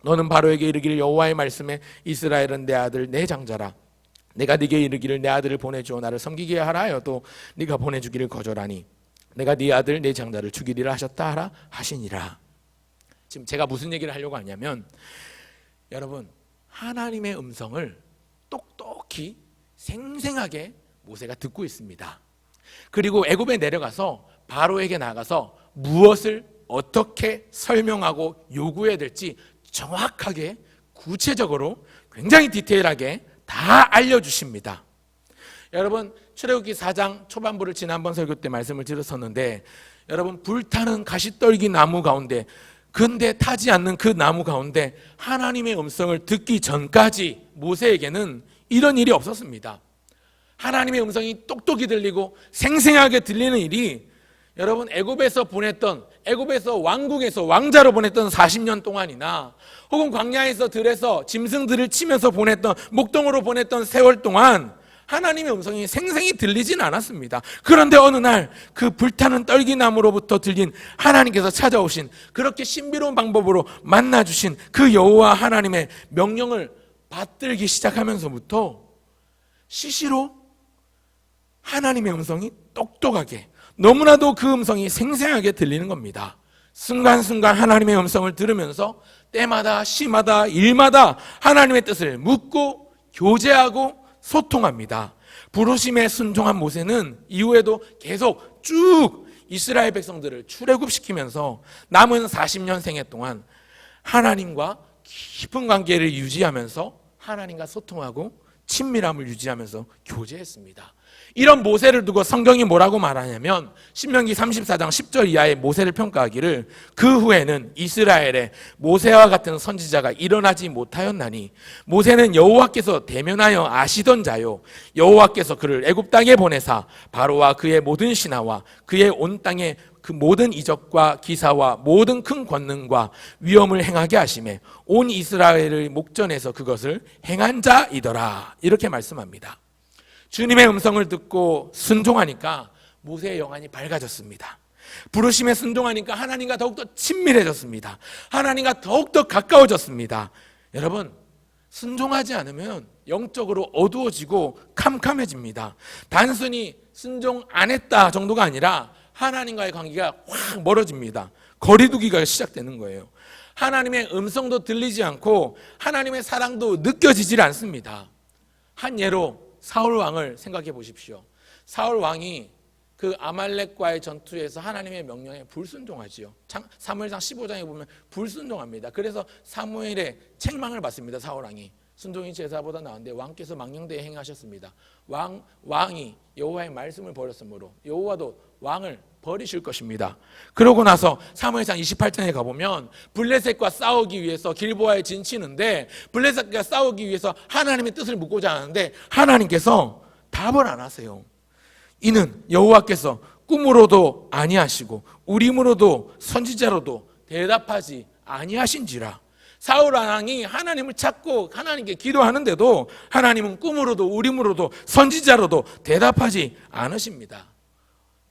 너는 바로에게 이르기를 여호와의 말씀에 이스라엘은 내 아들 내 장자라. 내가 네게 이르기를 내 아들을 보내주어 나를 섬기게 하라 하여도 네가 보내주기를 거절하니 내가 네 아들 내 장자를 죽이리라 하셨다 하라 하시니라. 지금 제가 무슨 얘기를 하려고 하냐면, 여러분, 하나님의 음성을 똑똑히 생생하게 모세가 듣고 있습니다. 그리고 애굽에 내려가서 바로에게 나가서 무엇을 어떻게 설명하고 요구해야 될지 정확하게 구체적으로 굉장히 디테일하게 다 알려주십니다. 여러분, 출애굽기 4장 초반부를 지난번 설교 때 말씀을 드렸었는데, 여러분, 불타는 가시떨기 나무 가운데, 근데 타지 않는 그 나무 가운데 하나님의 음성을 듣기 전까지 모세에게는 이런 일이 없었습니다. 하나님의 음성이 똑똑히 들리고 생생하게 들리는 일이, 여러분, 애굽에서 왕국에서 왕자로 보냈던 40년 동안이나 혹은 광야에서 들에서 짐승들을 치면서 보냈던, 목동으로 보냈던 세월 동안 하나님의 음성이 생생히 들리진 않았습니다. 그런데 어느 날 그 불타는 떨기나무로부터 들린 하나님께서 찾아오신, 그렇게 신비로운 방법으로 만나주신 그 여호와 하나님의 명령을 받들기 시작하면서부터 시시로 하나님의 음성이 똑똑하게, 너무나도 그 음성이 생생하게 들리는 겁니다. 순간순간 하나님의 음성을 들으면서 때마다 시마다 일마다 하나님의 뜻을 묻고 교제하고 소통합니다. 부르심에 순종한 모세는 이후에도 계속 쭉 이스라엘 백성들을 출애굽시키면서 남은 40년 생애 동안 하나님과 깊은 관계를 유지하면서 하나님과 소통하고 친밀함을 유지하면서 교제했습니다. 이런 모세를 두고 성경이 뭐라고 말하냐면 신명기 34장 10절 이하의 모세를 평가하기를 그 후에는 이스라엘에 모세와 같은 선지자가 일어나지 못하였나니 모세는 여호와께서 대면하여 아시던 자요 여호와께서 그를 애굽 땅에 보내사 바로와 그의 모든 신하와 그의 온 땅에 그 모든 이적과 기사와 모든 큰 권능과 위엄을 행하게 하시매 온 이스라엘의 목전에서 그것을 행한 자이더라. 이렇게 말씀합니다. 주님의 음성을 듣고 순종하니까 모세의 영안이 밝아졌습니다. 부르심에 순종하니까 하나님과 더욱더 친밀해졌습니다. 하나님과 더욱더 가까워졌습니다. 여러분, 순종하지 않으면 영적으로 어두워지고 캄캄해집니다. 단순히 순종 안 했다 정도가 아니라 하나님과의 관계가 확 멀어집니다. 거리두기가 시작되는 거예요. 하나님의 음성도 들리지 않고 하나님의 사랑도 느껴지질 않습니다. 한 예로 사울 왕을 생각해 보십시오. 사울 왕이 그 아말렉과의 전투에서 하나님의 명령에 불순종하지요. 사무엘상 15장에 보면 불순종합니다. 그래서 사무엘의 책망을 받습니다. 사울 왕이 순종이 제사보다 나은데 왕께서 망령되이 행하셨습니다. 왕이 여호와의 말씀을 버렸으므로 여호와도 왕을 버리실 것입니다. 그러고 나서 사무엘상 28장에 가보면 블레셋과 싸우기 위해서 길보아에 진치는데 블레셋과 싸우기 위해서 하나님의 뜻을 묻고자 하는데 하나님께서 답을 안 하세요. 이는 여호와께서 꿈으로도 아니하시고 우림으로도 선지자로도 대답하지 아니하신지라. 사울 왕이 하나님을 찾고 하나님께 기도하는데도 하나님은 꿈으로도 우림으로도 선지자로도 대답하지 않으십니다.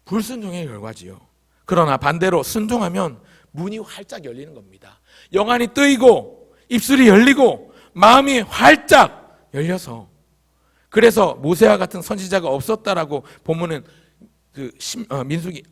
불순종의 결과지요. 그러나 반대로 순종하면 문이 활짝 열리는 겁니다. 영안이 뜨이고 입술이 열리고 마음이 활짝 열려서 그래서 모세와 같은 선지자가 없었다라고 본문은 신명기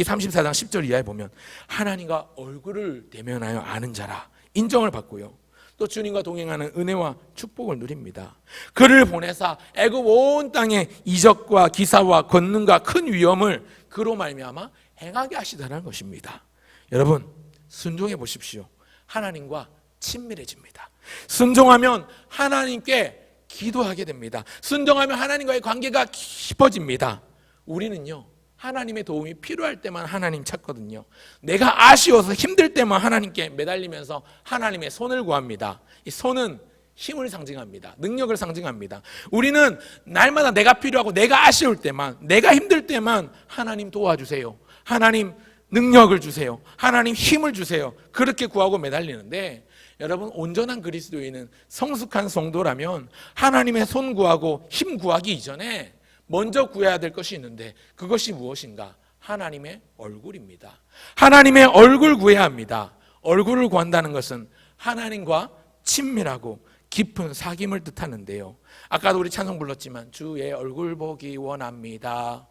34장 10절 이하에 보면 하나님과 얼굴을 대면하여 아는 자라 인정을 받고요. 또 주님과 동행하는 은혜와 축복을 누립니다. 그를 보내사 애굽 온 땅에 이적과 기사와 권능과 큰 위엄을 그로 말미암아 행하게 하시다는 것입니다. 여러분 순종해 보십시오. 하나님과 친밀해집니다. 순종하면 하나님께 기도하게 됩니다. 순종하면 하나님과의 관계가 깊어집니다. 우리는요 하나님의 도움이 필요할 때만 하나님 찾거든요. 내가 아쉬워서 힘들 때만 하나님께 매달리면서 하나님의 손을 구합니다. 이 손은 힘을 상징합니다. 능력을 상징합니다. 우리는 날마다 내가 필요하고 내가 아쉬울 때만 내가 힘들 때만 하나님 도와주세요. 하나님 능력을 주세요. 하나님 힘을 주세요. 그렇게 구하고 매달리는데 여러분 온전한 그리스도인은 성숙한 성도라면 하나님의 손 구하고 힘 구하기 이전에 먼저 구해야 될 것이 있는데 그것이 무엇인가? 하나님의 얼굴입니다. 하나님의 얼굴 구해야 합니다. 얼굴을 구한다는 것은 하나님과 친밀하고 깊은 사귐을 뜻하는데요. 아까도 우리 찬송 불렀지만 주의 얼굴 보기 원합니다.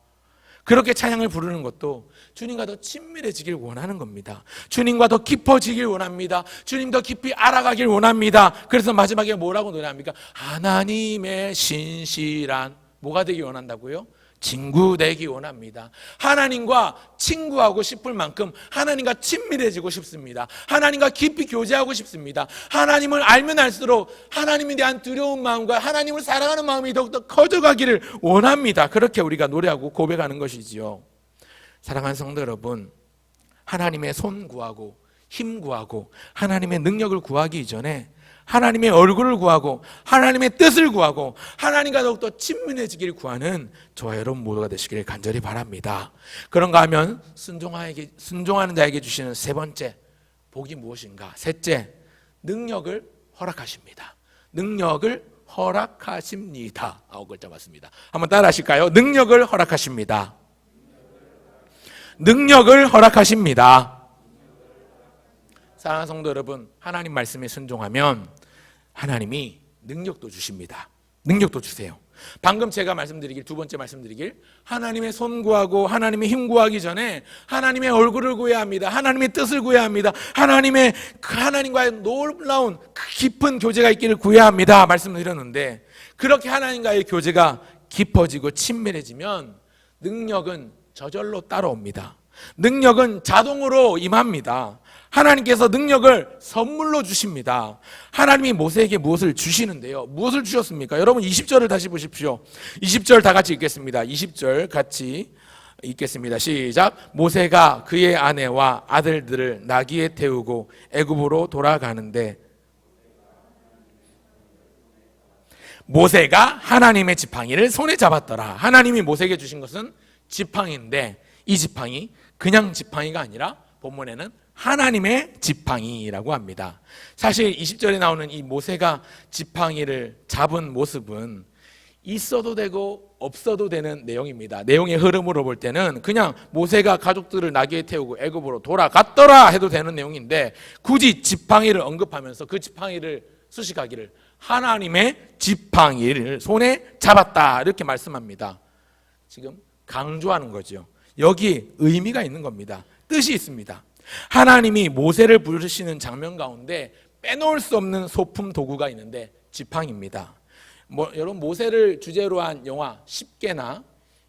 그렇게 찬양을 부르는 것도 주님과 더 친밀해지길 원하는 겁니다. 주님과 더 깊어지길 원합니다. 주님 더 깊이 알아가길 원합니다. 그래서 마지막에 뭐라고 노래합니까? 하나님의 신실한 뭐가 되기 원한다고요? 친구 되기 원합니다. 하나님과 친구하고 싶을 만큼 하나님과 친밀해지고 싶습니다. 하나님과 깊이 교제하고 싶습니다. 하나님을 알면 알수록 하나님에 대한 두려운 마음과 하나님을 사랑하는 마음이 더욱더 커져가기를 원합니다. 그렇게 우리가 노래하고 고백하는 것이지요. 사랑하는 성도 여러분, 하나님의 손 구하고 힘 구하고 하나님의 능력을 구하기 이전에 하나님의 얼굴을 구하고 하나님의 뜻을 구하고 하나님과 더욱더 친밀해지기를 구하는 저와 여러분 모두가 되시기를 간절히 바랍니다. 그런가 하면 순종하는 자에게 주시는 세 번째 복이 무엇인가? 셋째, 능력을 허락하십니다. 능력을 허락하십니다. 9글자 맞습니다. 한번 따라 하실까요? 능력을 허락하십니다. 능력을 허락하십니다. 사랑하는 성도 여러분, 하나님 말씀에 순종하면 하나님이 능력도 주십니다. 능력도 주세요. 방금 제가 말씀드리길, 두 번째 말씀드리길, 하나님의 손 구하고 하나님의 힘 구하기 전에 하나님의 얼굴을 구해야 합니다. 하나님의 뜻을 구해야 합니다. 하나님과의 놀라운 깊은 교제가 있기를 구해야 합니다. 말씀드렸는데 그렇게 하나님과의 교제가 깊어지고 친밀해지면 능력은 저절로 따라옵니다. 능력은 자동으로 임합니다. 하나님께서 능력을 선물로 주십니다. 하나님이 모세에게 무엇을 주시는데요. 무엇을 주셨습니까? 여러분 20절을 다시 보십시오. 20절 다 같이 읽겠습니다. 20절 같이 읽겠습니다. 시작. 모세가 그의 아내와 아들들을 나귀에 태우고 애굽으로 돌아가는데 모세가 하나님의 지팡이를 손에 잡았더라. 하나님이 모세에게 주신 것은 지팡이인데 이 지팡이 그냥 지팡이가 아니라 본문에는 하나님의 지팡이라고 합니다. 사실 20절에 나오는 이 모세가 지팡이를 잡은 모습은 있어도 되고 없어도 되는 내용입니다. 내용의 흐름으로 볼 때는 그냥 모세가 가족들을 나귀에 태우고 애굽으로 돌아갔더라 해도 되는 내용인데 굳이 지팡이를 언급하면서 그 지팡이를 수식하기를 하나님의 지팡이를 손에 잡았다 이렇게 말씀합니다. 지금 강조하는 거죠. 여기 의미가 있는 겁니다. 뜻이 있습니다. 하나님이 모세를 부르시는 장면 가운데 빼놓을 수 없는 소품 도구가 있는데 지팡이입니다. 여러분 모세를 주제로 한 영화 10개나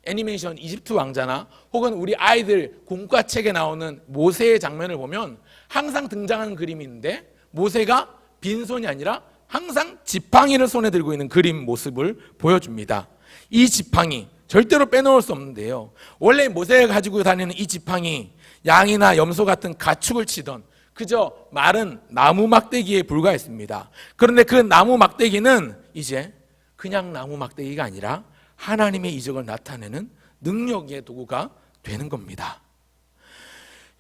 애니메이션 이집트 왕자나 혹은 우리 아이들 공과책에 나오는 모세의 장면을 보면 항상 등장하는 그림이 있는데 모세가 빈손이 아니라 항상 지팡이를 손에 들고 있는 그림 모습을 보여줍니다. 이 지팡이 절대로 빼놓을 수 없는데요. 원래 모세가 가지고 다니는 이 지팡이 양이나 염소 같은 가축을 치던 그저 마른 나무 막대기에 불과했습니다. 그런데 그 나무 막대기는 이제 그냥 나무 막대기가 아니라 하나님의 이적을 나타내는 능력의 도구가 되는 겁니다.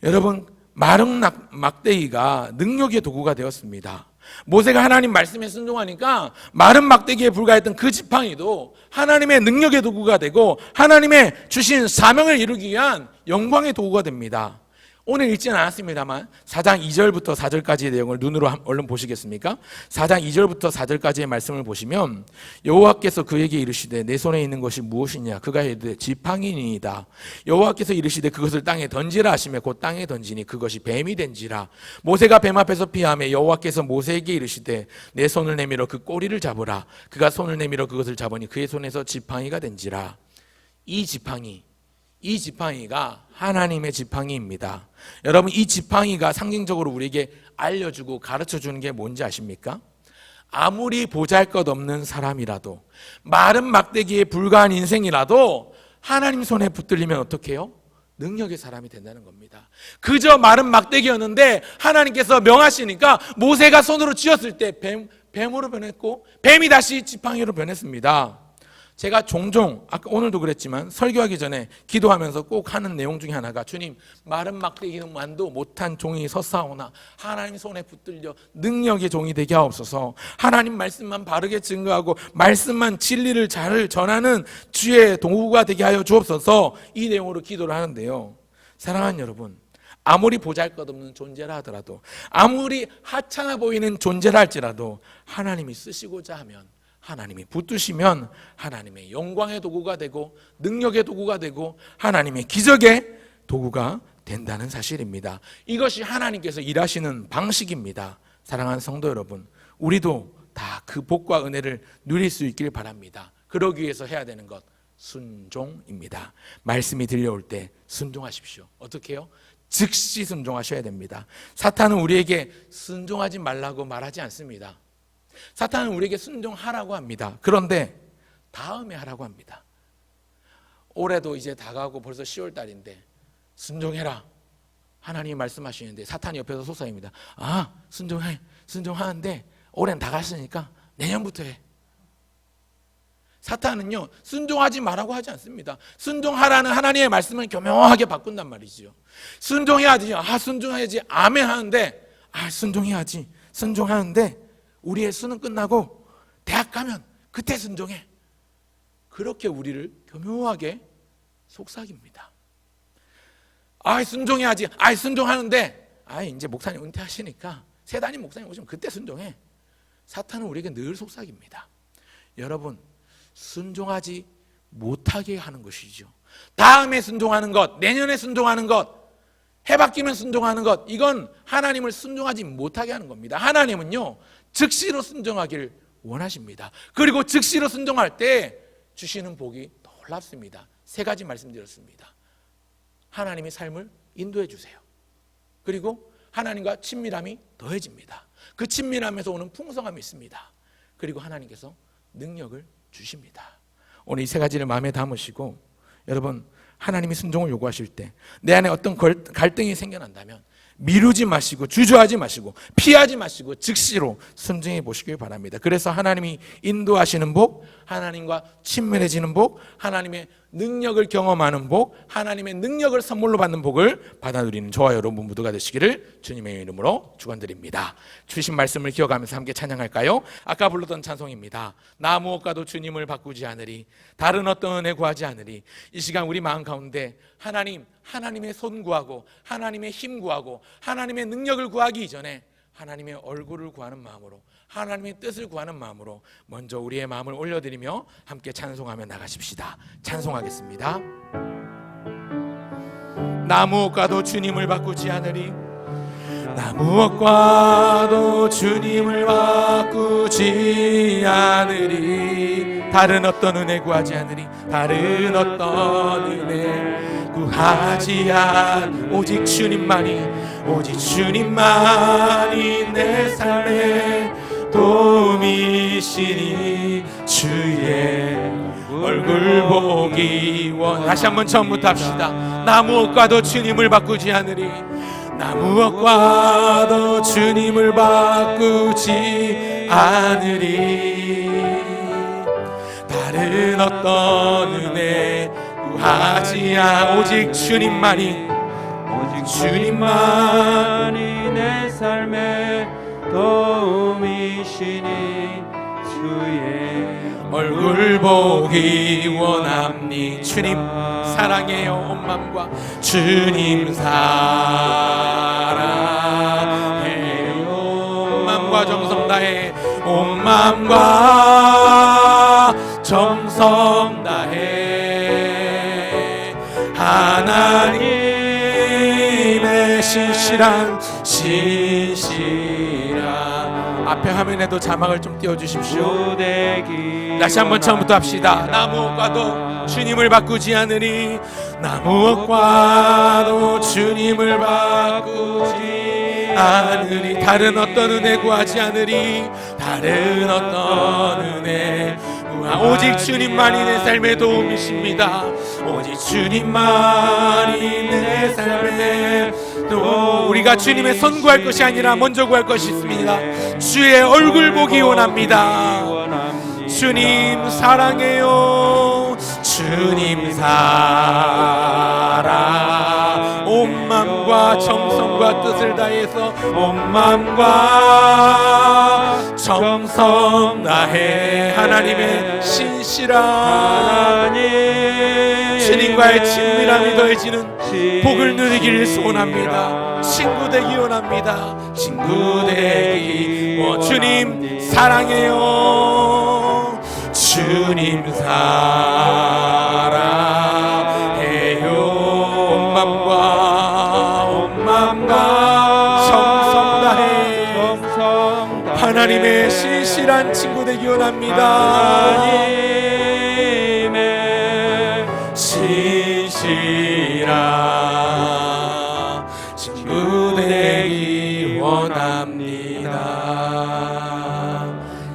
여러분 마른 막대기가 능력의 도구가 되었습니다. 모세가 하나님 말씀에 순종하니까 마른 막대기에 불과했던 그 지팡이도 하나님의 능력의 도구가 되고 하나님의 주신 사명을 이루기 위한 영광의 도구가 됩니다. 오늘 읽지는 않았습니다만 4장 2절부터 4절까지의 내용을 눈으로 얼른 보시겠습니까? 4장 2절부터 4절까지의 말씀을 보시면 여호와께서 그에게 이르시되 내 손에 있는 것이 무엇이냐? 그가 이르되 지팡이니이다. 여호와께서 이르시되 그것을 땅에 던지라 하시며 곧 땅에 던지니 그것이 뱀이 된지라. 모세가 뱀 앞에서 피하며 여호와께서 모세에게 이르시되 내 손을 내밀어 그 꼬리를 잡으라. 그가 손을 내밀어 그것을 잡으니 그의 손에서 지팡이가 된지라. 이 지팡이가 하나님의 지팡이입니다. 여러분 이 지팡이가 상징적으로 우리에게 알려주고 가르쳐주는 게 뭔지 아십니까? 아무리 보잘것없는 사람이라도 마른 막대기에 불과한 인생이라도 하나님 손에 붙들리면 어떻게 해요? 능력의 사람이 된다는 겁니다. 그저 마른 막대기였는데 하나님께서 명하시니까 모세가 손으로 쥐었을 때 뱀으로 변했고 뱀이 다시 지팡이로 변했습니다. 제가 종종 아까 오늘도 그랬지만 설교하기 전에 기도하면서 꼭 하는 내용 중에 하나가 주님 마른 막대기만도 못한 종이 섰사오나 하나님 손에 붙들려 능력의 종이 되게 하옵소서. 하나님 말씀만 바르게 증거하고 말씀만 진리를 잘 전하는 주의 도구가 되게 하여 주옵소서. 이 내용으로 기도를 하는데요. 사랑하는 여러분, 아무리 보잘것없는 존재라 하더라도 아무리 하찮아 보이는 존재라 할지라도 하나님이 쓰시고자 하면 하나님이 붙드시면 하나님의 영광의 도구가 되고 능력의 도구가 되고 하나님의 기적의 도구가 된다는 사실입니다. 이것이 하나님께서 일하시는 방식입니다. 사랑하는 성도 여러분, 우리도 다 그 복과 은혜를 누릴 수 있길 바랍니다. 그러기 위해서 해야 되는 것 순종입니다. 말씀이 들려올 때 순종하십시오. 어떻게 해요? 즉시 순종하셔야 됩니다. 사탄은 우리에게 순종하지 말라고 말하지 않습니다. 사탄은 우리에게 순종하라고 합니다. 그런데 다음에 하라고 합니다. 올해도 이제 다가오고 벌써 10월 달인데 순종해라. 하나님이 말씀하시는데 사탄이 옆에서 속삭입니다. 아, 순종해. 순종하는데 올해는 다 갔으니까 내년부터 해. 사탄은요 순종하지 말라고 하지 않습니다. 순종하라는 하나님의 말씀을 교묘하게 바꾼단 말이죠. 순종해야지. 아, 순종해야지. 아멘 하는데 아, 순종해야지. 순종하는데 우리의 수능 끝나고 대학 가면 그때 순종해. 그렇게 우리를 교묘하게 속삭입니다. 아, 순종해야지. 아, 순종하는데 아, 이제 목사님 은퇴하시니까 새 담임 목사님 오시면 그때 순종해. 사탄은 우리에게 늘 속삭입니다. 여러분, 순종하지 못하게 하는 것이죠. 다음에 순종하는 것, 내년에 순종하는 것, 해바뀌면 순종하는 것, 이건 하나님을 순종하지 못하게 하는 겁니다. 하나님은요 즉시로 순종하길 원하십니다. 그리고 즉시로 순종할 때 주시는 복이 놀랍습니다. 3가지 말씀드렸습니다. 하나님의 삶을 인도해 주세요. 그리고 하나님과 친밀함이 더해집니다. 그 친밀함에서 오는 풍성함이 있습니다. 그리고 하나님께서 능력을 주십니다. 오늘 이 세 가지를 마음에 담으시고, 여러분, 하나님이 순종을 요구하실 때 내 안에 어떤 갈등이 생겨난다면 미루지 마시고 주저하지 마시고 피하지 마시고 즉시로 순종해 보시길 바랍니다. 그래서 하나님이 인도하시는 복, 하나님과 친밀해지는 복, 하나님의 능력을 경험하는 복, 하나님의 능력을 선물로 받는 복을 받아들이는 저와 여러분 모두가 되시기를 주님의 이름으로 축원드립니다. 주신 말씀을 기억하면서 함께 찬양할까요? 아까 불렀던 찬송입니다. 나 무엇과도 주님을 바꾸지 않으리, 다른 어떤 은혜 구하지 않으리. 이 시간 우리 마음 가운데 하나님의 손 구하고 하나님의 힘 구하고 하나님의 능력을 구하기 이전에 하나님의 얼굴을 구하는 마음으로, 하나님의 뜻을 구하는 마음으로 먼저 우리의 마음을 올려드리며 함께 찬송하며 나가십시다. 찬송하겠습니다. 나 무엇과도 주님을 바꾸지 않으리, 나 무엇과도 주님을 바꾸지 않으리, 다른 어떤 은혜 구하지 않으리, 다른 어떤 은혜 구하지 않, 오직 주님만이, 오직 주님만이 내 삶의 도움이시니 주의 얼굴 보기 원. 다시 한번 처음부터 합시다. 나 무엇과도 주님을 바꾸지 않으리, 나 무엇과도 주님을 바꾸지 않으리, 다른 어떤 은혜 구하지 않, 오직 주님만이, 오직 주님만이 내 삶의 도움이시니 주의 얼굴 보기 원합니. 주님 사랑해요 온 맘과, 주님 사랑해요 온 맘과 정성 다해, 온 맘과 정성 다해 하나님의 신실한 앞에 화면에도 자막을 좀 띄워주십시오. 다시 한번 처음부터 합시다. 나 무엇과도 주님을 바꾸지 않으니, 나 무엇과도 주님을 바꾸지 않으리, 다른 어떤 은혜 구하지 않으리, 다른 어떤 은혜 오직 주님만이 내 삶의 도움이십니다. 오직 주님만이 내 삶의 도움. 우리가 주님의 선 구할 것이 아니라 먼저 구할 것이 있습니다. 주의 얼굴 보기 원합니다. 주님 사랑해요, 주님 사랑, 온 마음과 정성과 뜻을 다해서, 온 마음과 정성 다해 하나님의 신실한 주님과의 친밀함이 더해지는 복을 누리기를 소원합니다. 친구 되기 원합니다. 친구 되기 원. 주님 사랑해요, 주님 사랑해요, 온 맘과 정성 다해 하나님의 신실한 친구 되기 원합니다. 하나님의 신실한 친구 되기 원합니다.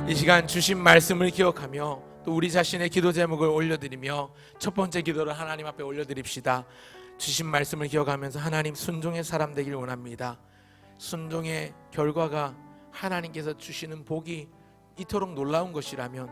이 시간 주신 말씀을 기억하며 또 우리 자신의 기도 제목을 올려드리며 첫 번째 기도를 하나님 앞에 올려드립시다. 주신 말씀을 기억하면서 하나님, 순종의 사람 되길 원합니다. 순종의 결과가 하나님께서 주시는 복이 이토록 놀라운 것이라면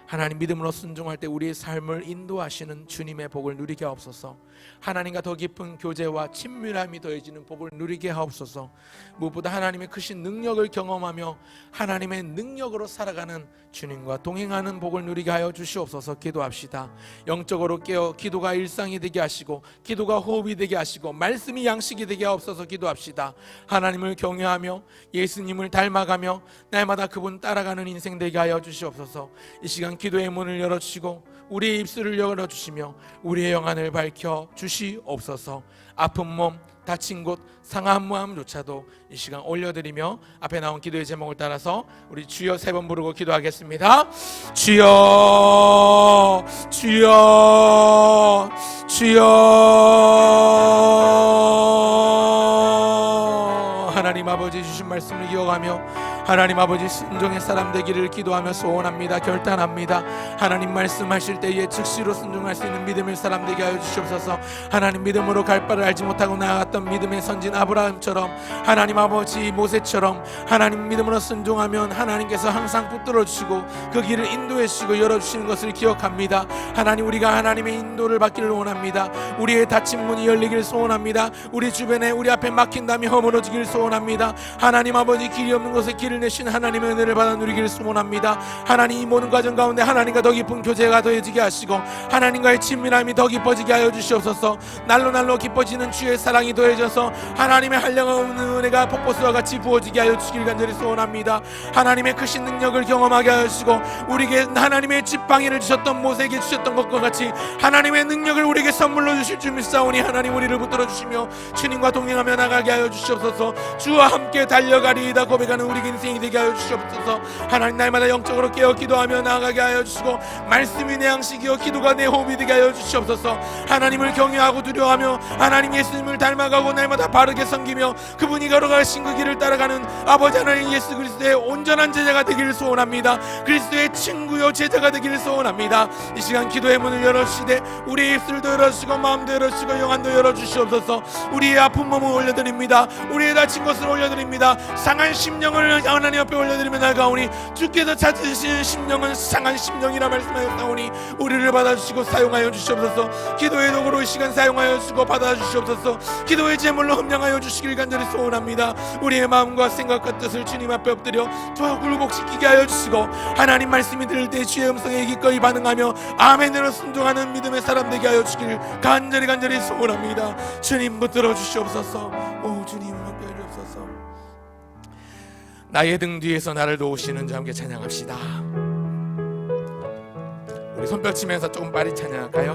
하나님 믿음으로 순종할 때 우리의 삶을 인도하시는 주님의 복을 누리게 하옵소서. 하나님과 더 깊은 교제와 친밀함이 더해지는 복을 누리게 하옵소서. 무엇보다 하나님의 크신 능력을 경험하며 하나님의 능력으로 살아가는 주님과 동행하는 복을 누리게 하여 주시옵소서. 기도합시다. 영적으로 깨어 기도가 일상이 되게 하시고, 기도가 호흡이 되게 하시고, 말씀이 양식이 되게 하옵소서. 기도합시다. 하나님을 경외하며 예수님을 닮아가며 날마다 그분 따라가는 인생 되게 하여 주시옵소서. 이 시간 기도의 문을 열어주시고 우리의 입술을 열어주시며 우리의 영안을 밝혀 주시옵소서. 아픈 몸, 다친 곳, 상한 마음조차도 이 시간 올려드리며 앞에 나온 기도의 제목을 따라서 우리 주여 3번 부르고 기도하겠습니다. 주여, 주여, 주여. 하나님 아버지 주신 말씀을 기억하며 하나님 아버지 순종의 사람 되기를 기도하며 소원합니다. 결단합니다. 하나님 말씀하실 때에 즉시로 순종할 수 있는 믿음의 사람 되게 하여 주시옵소서. 하나님 믿음으로 갈 바를 알지 못하고 나아갔던 믿음의 선진 아브라함처럼, 하나님 아버지 모세처럼 하나님 믿음으로 순종하면 하나님께서 항상 붙들어 주시고 그 길을 인도해 주시고 열어주시는 것을 기억합니다. 하나님, 우리가 하나님의 인도를 받기를 원합니다. 우리의 닫힌 문이 열리기를 소원합니다. 우리 주변에 우리 앞에 막힌 담이 허물어지기를 소원합니다. 하나님 아버지, 길이 없는 곳에 길을 내신 하나님의 은혜를 받아 누리기를 소원합니다. 하나님, 이 모든 과정 가운데 하나님과 더 깊은 교제가 더해지게 하시고 하나님과의 친밀함이 더 깊어지게 하여 주시옵소서. 날로 깊어지는 주의 사랑이 더해져서 하나님의 한량없는 은혜가 폭포수와 같이 부어지게 하여 주시길 간절히 소원합니다. 하나님의 크신 능력을 경험하게 하여 주시고 우리에게 하나님의 지팡이를 주셨던 모세에게 주셨던 것과 같이 하나님의 능력을 우리에게 선물로 주실 줄 믿사오니 하나님, 우리를 붙들어 주시며 주님과 동행하며 나가게 하여 주시옵소서. 주와 함께 달려가리이다 고백하는 우리 인생이 되게 하여 주시옵소서. 하나님, 날마다 영적으로 깨어 기도하며 나아가게 하여 주시고 말씀이 내 양식이요 기도가 내 호흡이 되게 하여 주시옵소서. 하나님을 경외하고 두려워하며 하나님 예수님을 닮아가고 날마다 바르게 섬기며 그분이 걸어가신 그 길을 따라가는 아버지 하나님 예수 그리스도의 온전한 제자가 되기를 소원합니다. 그리스도의 친구요 제자가 되기를 소원합니다. 이 시간 기도의 문을 열어주시되 우리의 입술도 열어주시고 마음도 열어주시고 영안도 열어주시옵소서. 우리의 아픈 몸을 올려드립니다. 우리의 다친 것을 올려드립니다. 상한 심령을 하나님 앞에 올려드리며 나가오니 주께서 찾으시는 심령은 상한 심령이라 말씀하였사오니 우리를 받아주시고 사용하여 주시옵소서. 기도의 도구로 이 시간 사용하여 주시고 받아주시옵소서. 기도의 제물로 흠량하여 주시길 간절히 소원합니다. 우리의 마음과 생각과 뜻을 주님 앞에 엎드려 굴복시키게 하여 주시고 하나님 말씀이 들을 때 주의 음성에 기꺼이 반응하며 아멘으로 순종하는 믿음의 사람 되게 하여 주시길 간절히 소원합니다. 주님 붙들어 주시옵소서. 오 주님 함께 하시옵소서. 나의 등 뒤에서 나를 도우시는 주 함께 찬양합시다. 우리 손뼉 치면서 조금 빨리 찬양할까요?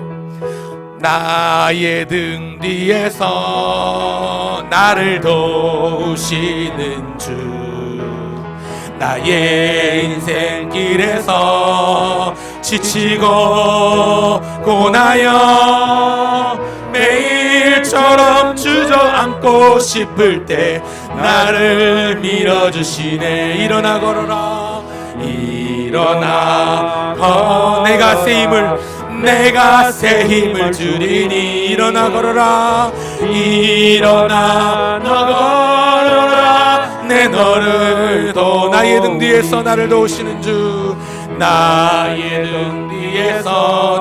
나의 등 뒤에서 나를 도우시는 주, 나의 인생길에서 지치고 고나여 매일처럼 주저앉고 싶을 때 나를 밀어주시네. 일어나 걸어라, 일어나 내가 새 힘을 주리니. 일어나 걸어라, 일어나 너 걸어라, 내 너를 도. 나의 등 뒤에서 나를 도우시는 주, 나의 등 뒤에서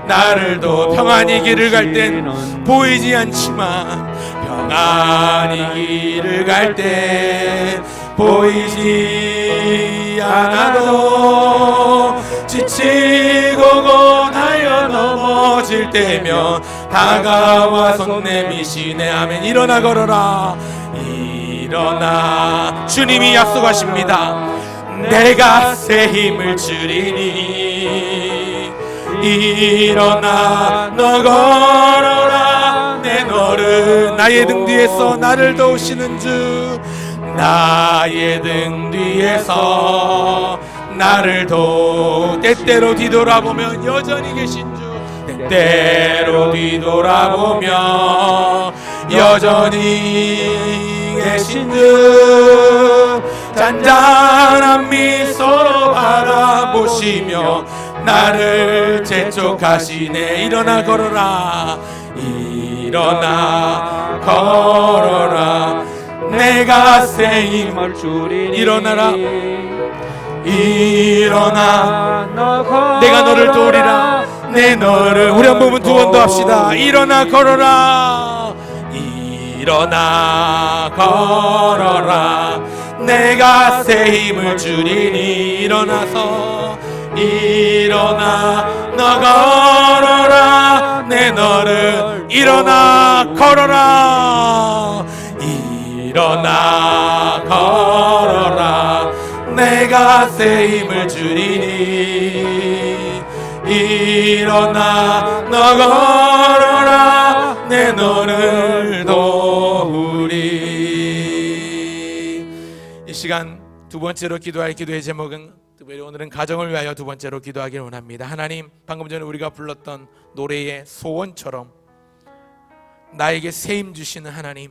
나를 도. 평안히 길을 갈 땐 보이지 않지만 평안히 길을 갈 땐 보이지 않아도 지치고 고나여 넘어질 때면 다가와 손 내미시네. 아멘. 일어나 걸어라, 일어나. 주님이 약속하십니다. 내가 새 힘을 주리니. 일어나 너 걸어라, 내 너를. 나의 등 뒤에서 나를 도우시는 주, 나의 등 뒤에서 나를 도. 때때로 뒤돌아보면 여전히 계신 주, 때때로 뒤돌아보면 여전히 계신 주. 잔잔한 미소로 바라보시며 나를 재촉하시네. 일어나 걸어라, 일어나 걸어라, 내가 새 힘을 주리니. 일어나라, 일어나 내가 너를 도우리라, 내 너를. 우리 한 번은 두 번 더 합시다. 일어나 걸어라, 일어나 걸어라, 내가 새 힘을 주리니. 일어나서 일어나 너 걸어라, 내 너를. 일어나 걸어라, 일어나 걸어라, 내가 새 힘을 주리니. 일어나 너 걸어라, 내 너를 도우리. 이 시간 두 번째로 기도할 기도의 제목은, 특별히 오늘은 가정을 위하여 두 번째로 기도하기를 원합니다. 하나님, 방금 전에 우리가 불렀던 노래의 소원처럼 나에게 새 힘 주시는 하나님,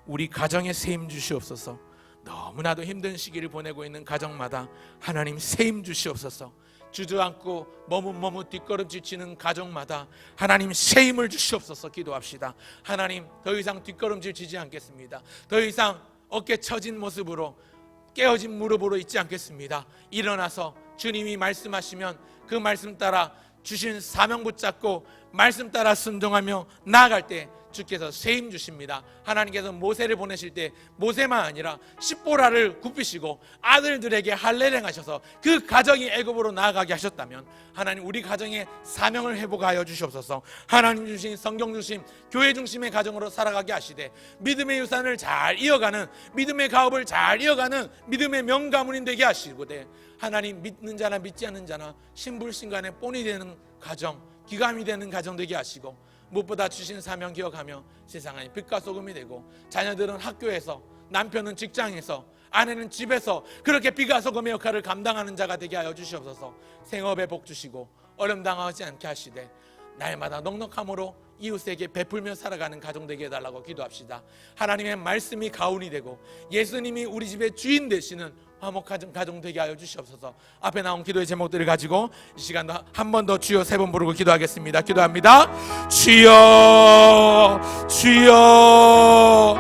우리 가정에 세임 주시옵소서. 너무나도 힘든 시기를 보내고 있는 가정마다 하나님 세임 주시옵소서. 주저앉고 머뭇머뭇 뒷걸음질 치는 가정마다 하나님 세임을 주시옵소서. 기도합시다. 하나님, 더 이상 뒷걸음질 치지 않겠습니다. 더 이상 어깨 처진 모습으로 깨어진 무릎으로 있지 않겠습니다. 일어나서 주님이 말씀하시면 그 말씀 따라 주신 사명 붙잡고 말씀 따라 순종하며 나아갈 때 주께서 세임 주십니다. 하나님께서 모세를 보내실 때 모세만 아니라 십보라를 굽히시고 아들들에게 할례를 행하셔서 그 가정이 애굽으로 나아가게 하셨다면 하나님, 우리 가정의 사명을 회복하여 주시옵소서. 하나님 주신 성경 주심 교회 중심의 가정으로 살아가게 하시되 믿음의 유산을 잘 이어가는, 믿음의 가업을 잘 이어가는 믿음의 명가문이 되게 하시고되 하나님, 믿는 자나 믿지 않는 자나 신불신간에 본이 되는 가정, 기감이 되는 가정 되게 하시고 무엇보다 주신 사명 기억하며 세상에 빛과 소금이 되고 자녀들은 학교에서, 남편은 직장에서, 아내는 집에서 그렇게 빛과 소금의 역할을 감당하는 자가 되게 하여 주시옵소서. 생업에 복 주시고 어려움 당하지 않게 하시되 날마다 넉넉함으로 이웃에게 베풀며 살아가는 가정 되게 해달라고 기도합시다. 하나님의 말씀이 가훈이 되고 예수님이 우리 집의 주인 되시는 화목한 가정 되게 하여 주시옵소서. 앞에 나온 기도의 제목들을 가지고 이 시간도 한 번 더 주여 세 번 부르고 기도하겠습니다. 기도합니다. 주여, 주여,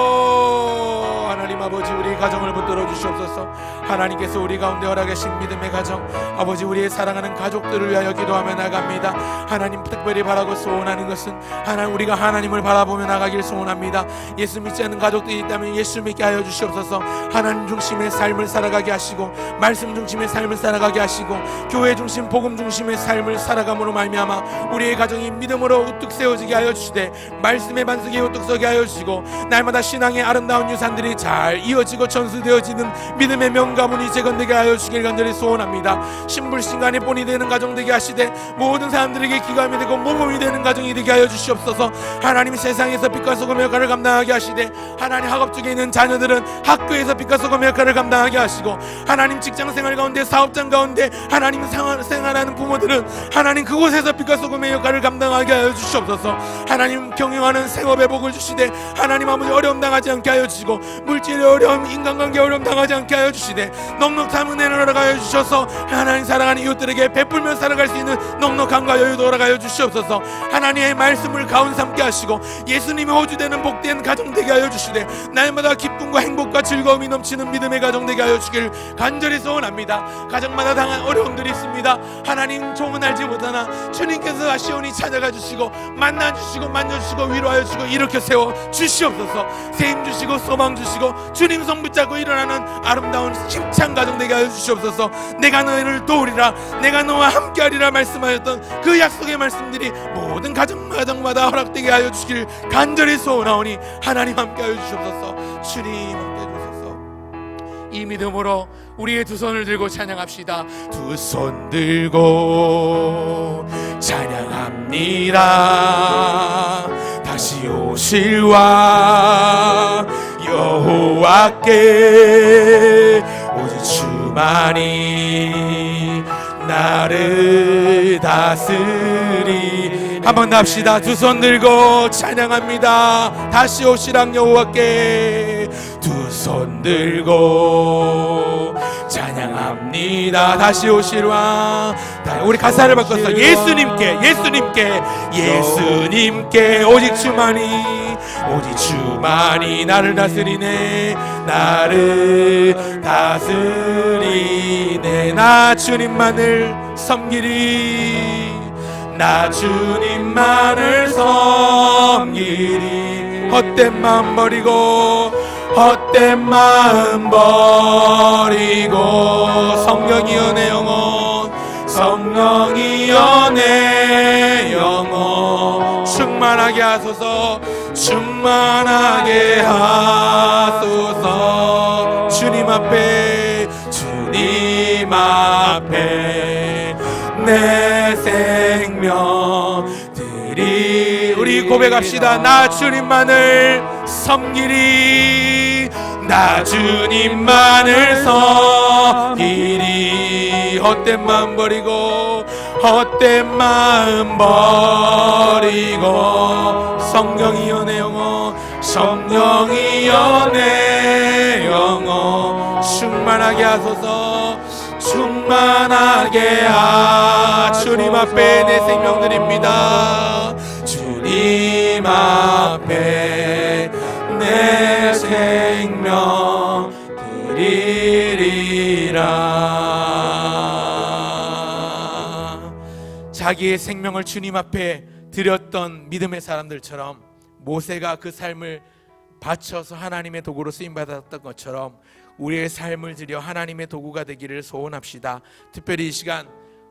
주여. 하나님 아버지, 우리 가정을 붙들어 주시옵소서. 하나님께서 우리 가운데 허락하신 믿음의 가정, 아버지, 우리의 사랑하는 가족들을 위하여 기도하며 나갑니다. 하나님, 특별히 바라고 소원하는 것은 하나님, 우리가 하나님을 바라보며 나가길 소원합니다. 예수 믿지 않는 가족들이 있다면 예수 믿게 하여 주시옵소서. 하나님 중심의 삶을 살아가게 하시고 말씀 중심의 삶을 살아가게 하시고 교회 중심, 복음 중심의 삶을 살아감으로 말미암아 우리의 가정이 믿음으로 우뚝 세워지게 하여 주시되 말씀의 반석에 우뚝 서게 하여 주시고 날마다 신앙의 아름다운 유산들이 잘 이어지고 전수되어지는 믿음의 명가문이 재건되게 하여 주시길 간절히 소원합니다. 신불신간에 본이 되는 가정 되게 하시되 모든 사람들에게 기감이 되고 모범이 되는 가정이 되게 하여 주시옵소서. 하나님, 세상에서 빛과 소금의 역할을 감당하게 하시되 하나님, 학업 중에 있는 자녀들은 학교에서 빛과 소금의 역할을 감당하게 하시고 하나님, 직장생활 가운데, 사업장 가운데 하나님 생활하는 부모들은 하나님, 그곳에서 빛과 소금의 역할을 감당하게 하여 주시옵소서. 하나님, 경영하는 생업에 복을 주시되 하나님 아버지, 어려움 당하지 않게 하여 주시고 물질의 어려움, 인간관계 어려움 당하지 않게 하여 주시되 넉넉한 은혜를 허락하여 주셔서 하나님, 사랑하는 이웃들에게 베풀며 살아갈 수 있는 넉넉함과 여유도 허락하여 주시옵소서. 하나님의 말씀을 가운 삼게 하시고 예수님이 호주되는 복된 가정 되게 하여 주시되 날마다 기쁨과 행복과 즐거움이 넘치는 믿음의 가정 되게 하여 주길 간절히 소원합니다. 가정마다 당한 어려움들이 있습니다. 하나님, 종은 알지 못하나 주님께서 아시오니 찾아가 주시고 만나 주시고 만져주시고 위로하여 주시고 일으켜 세워 주시옵소서. 세임 주시고 소망 주시고 주님 손 붙잡고 일어나는 아름다운 힘찬 가정 되게 하여 주시옵소서. 내가 너희를 도우리라, 내가 너와 함께하리라 말씀하였던 그 약속의 말씀들이 모든 가정마다 허락되게 하여 주시길 간절히 소원하오니 하나님 함께하여 주시옵소서. 주님 함께해 주소서. 이 믿음으로 우리의 두 손을 들고 찬양합시다. 두 손 들고 찬양합니다. 다시 오실와 여호와께 오직 주만이 나를 다스리. 한번 합시다. 두 손 들고 찬양합니다. 다시 오시랑 여호와께 두 손 들고 찬양합니다. 다시 오실 왕. 우리 가사를 바꿔서 예수님께, 예수님께, 예수님께 오직 주만이 나를 다스리네, 나를 다스리네. 나 주님만을 섬기리, 나 주님만을 섬기리. 헛된 마음 버리고, 헛된 마음 버리고, 성령이여 내 영혼, 성령이여 내 영혼 충만하게 하소서, 충만하게 하소서. 주님 앞에, 주님 앞에 내 생명 드리. 우리 고백합시다. 나 주님만을 섬기리, 나 주님만을 섬기리. 헛된 마음 버리고, 헛된 마음 버리고 성령이여 내 영혼 성령이여 내 영혼 충만하게 하소서 충만하게 주님 앞에 내 생명 드립니다. 주님 앞에 내 생명 드리리라. 자기의 생명을 주님 앞에 드렸던 믿음의 사람들처럼 모세가 그 삶을 바쳐서 하나님의 도구로 쓰임받았던 것처럼 우리의 삶을 들여 하나님의 도구가 되기를 소원합시다. 특별히 이 시간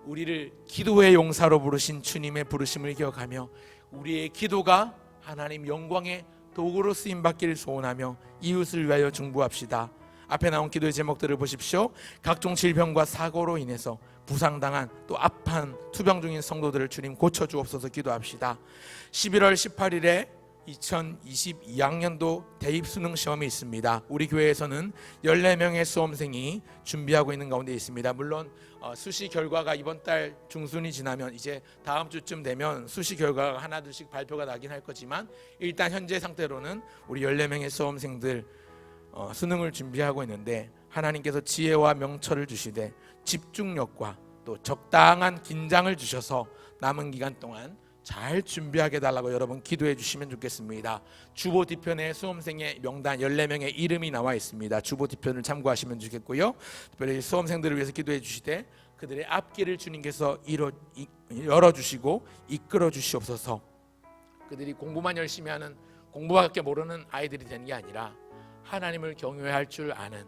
우리를 기도의 용사로 부르신 주님의 부르심을 기억하며 우리의 기도가 하나님 영광의 도구로 쓰임받기를 소원하며 이웃을 위하여 중보합시다. 앞에 나온 기도의 제목들을 보십시오. 각종 질병과 사고로 인해서 부상당한 또 아파한 투병 중인 성도들을 주님 고쳐주옵소서 기도합시다. 11월 18일에 2022학년도 대입수능 시험이 있습니다. 우리 교회에서는 14명의 수험생이 준비하고 있는 가운데 있습니다. 물론 수시 결과가 이번 달 중순이 지나면 이제 다음 주쯤 되면 수시 결과가 하나 둘씩 발표가 나긴 할 거지만 일단 현재 상태로는 우리 14명의 수험생들 수능을 준비하고 있는데 하나님께서 지혜와 명철을 주시되 집중력과 또 적당한 긴장을 주셔서 남은 기간 동안 잘 준비하게 달라고 여러분 기도해 주시면 좋겠습니다. 주보 뒤편에 수험생의 명단 14명의 이름이 나와 있습니다. 주보 뒤편을 참고하시면 좋겠고요. 특별히 수험생들을 위해서 기도해 주시되 그들의 앞길을 주님께서 열어주시고 이끌어 주시옵소서. 그들이 공부만 열심히 하는 공부밖에 모르는 아이들이 되는 게 아니라 하나님을 경외할 줄 아는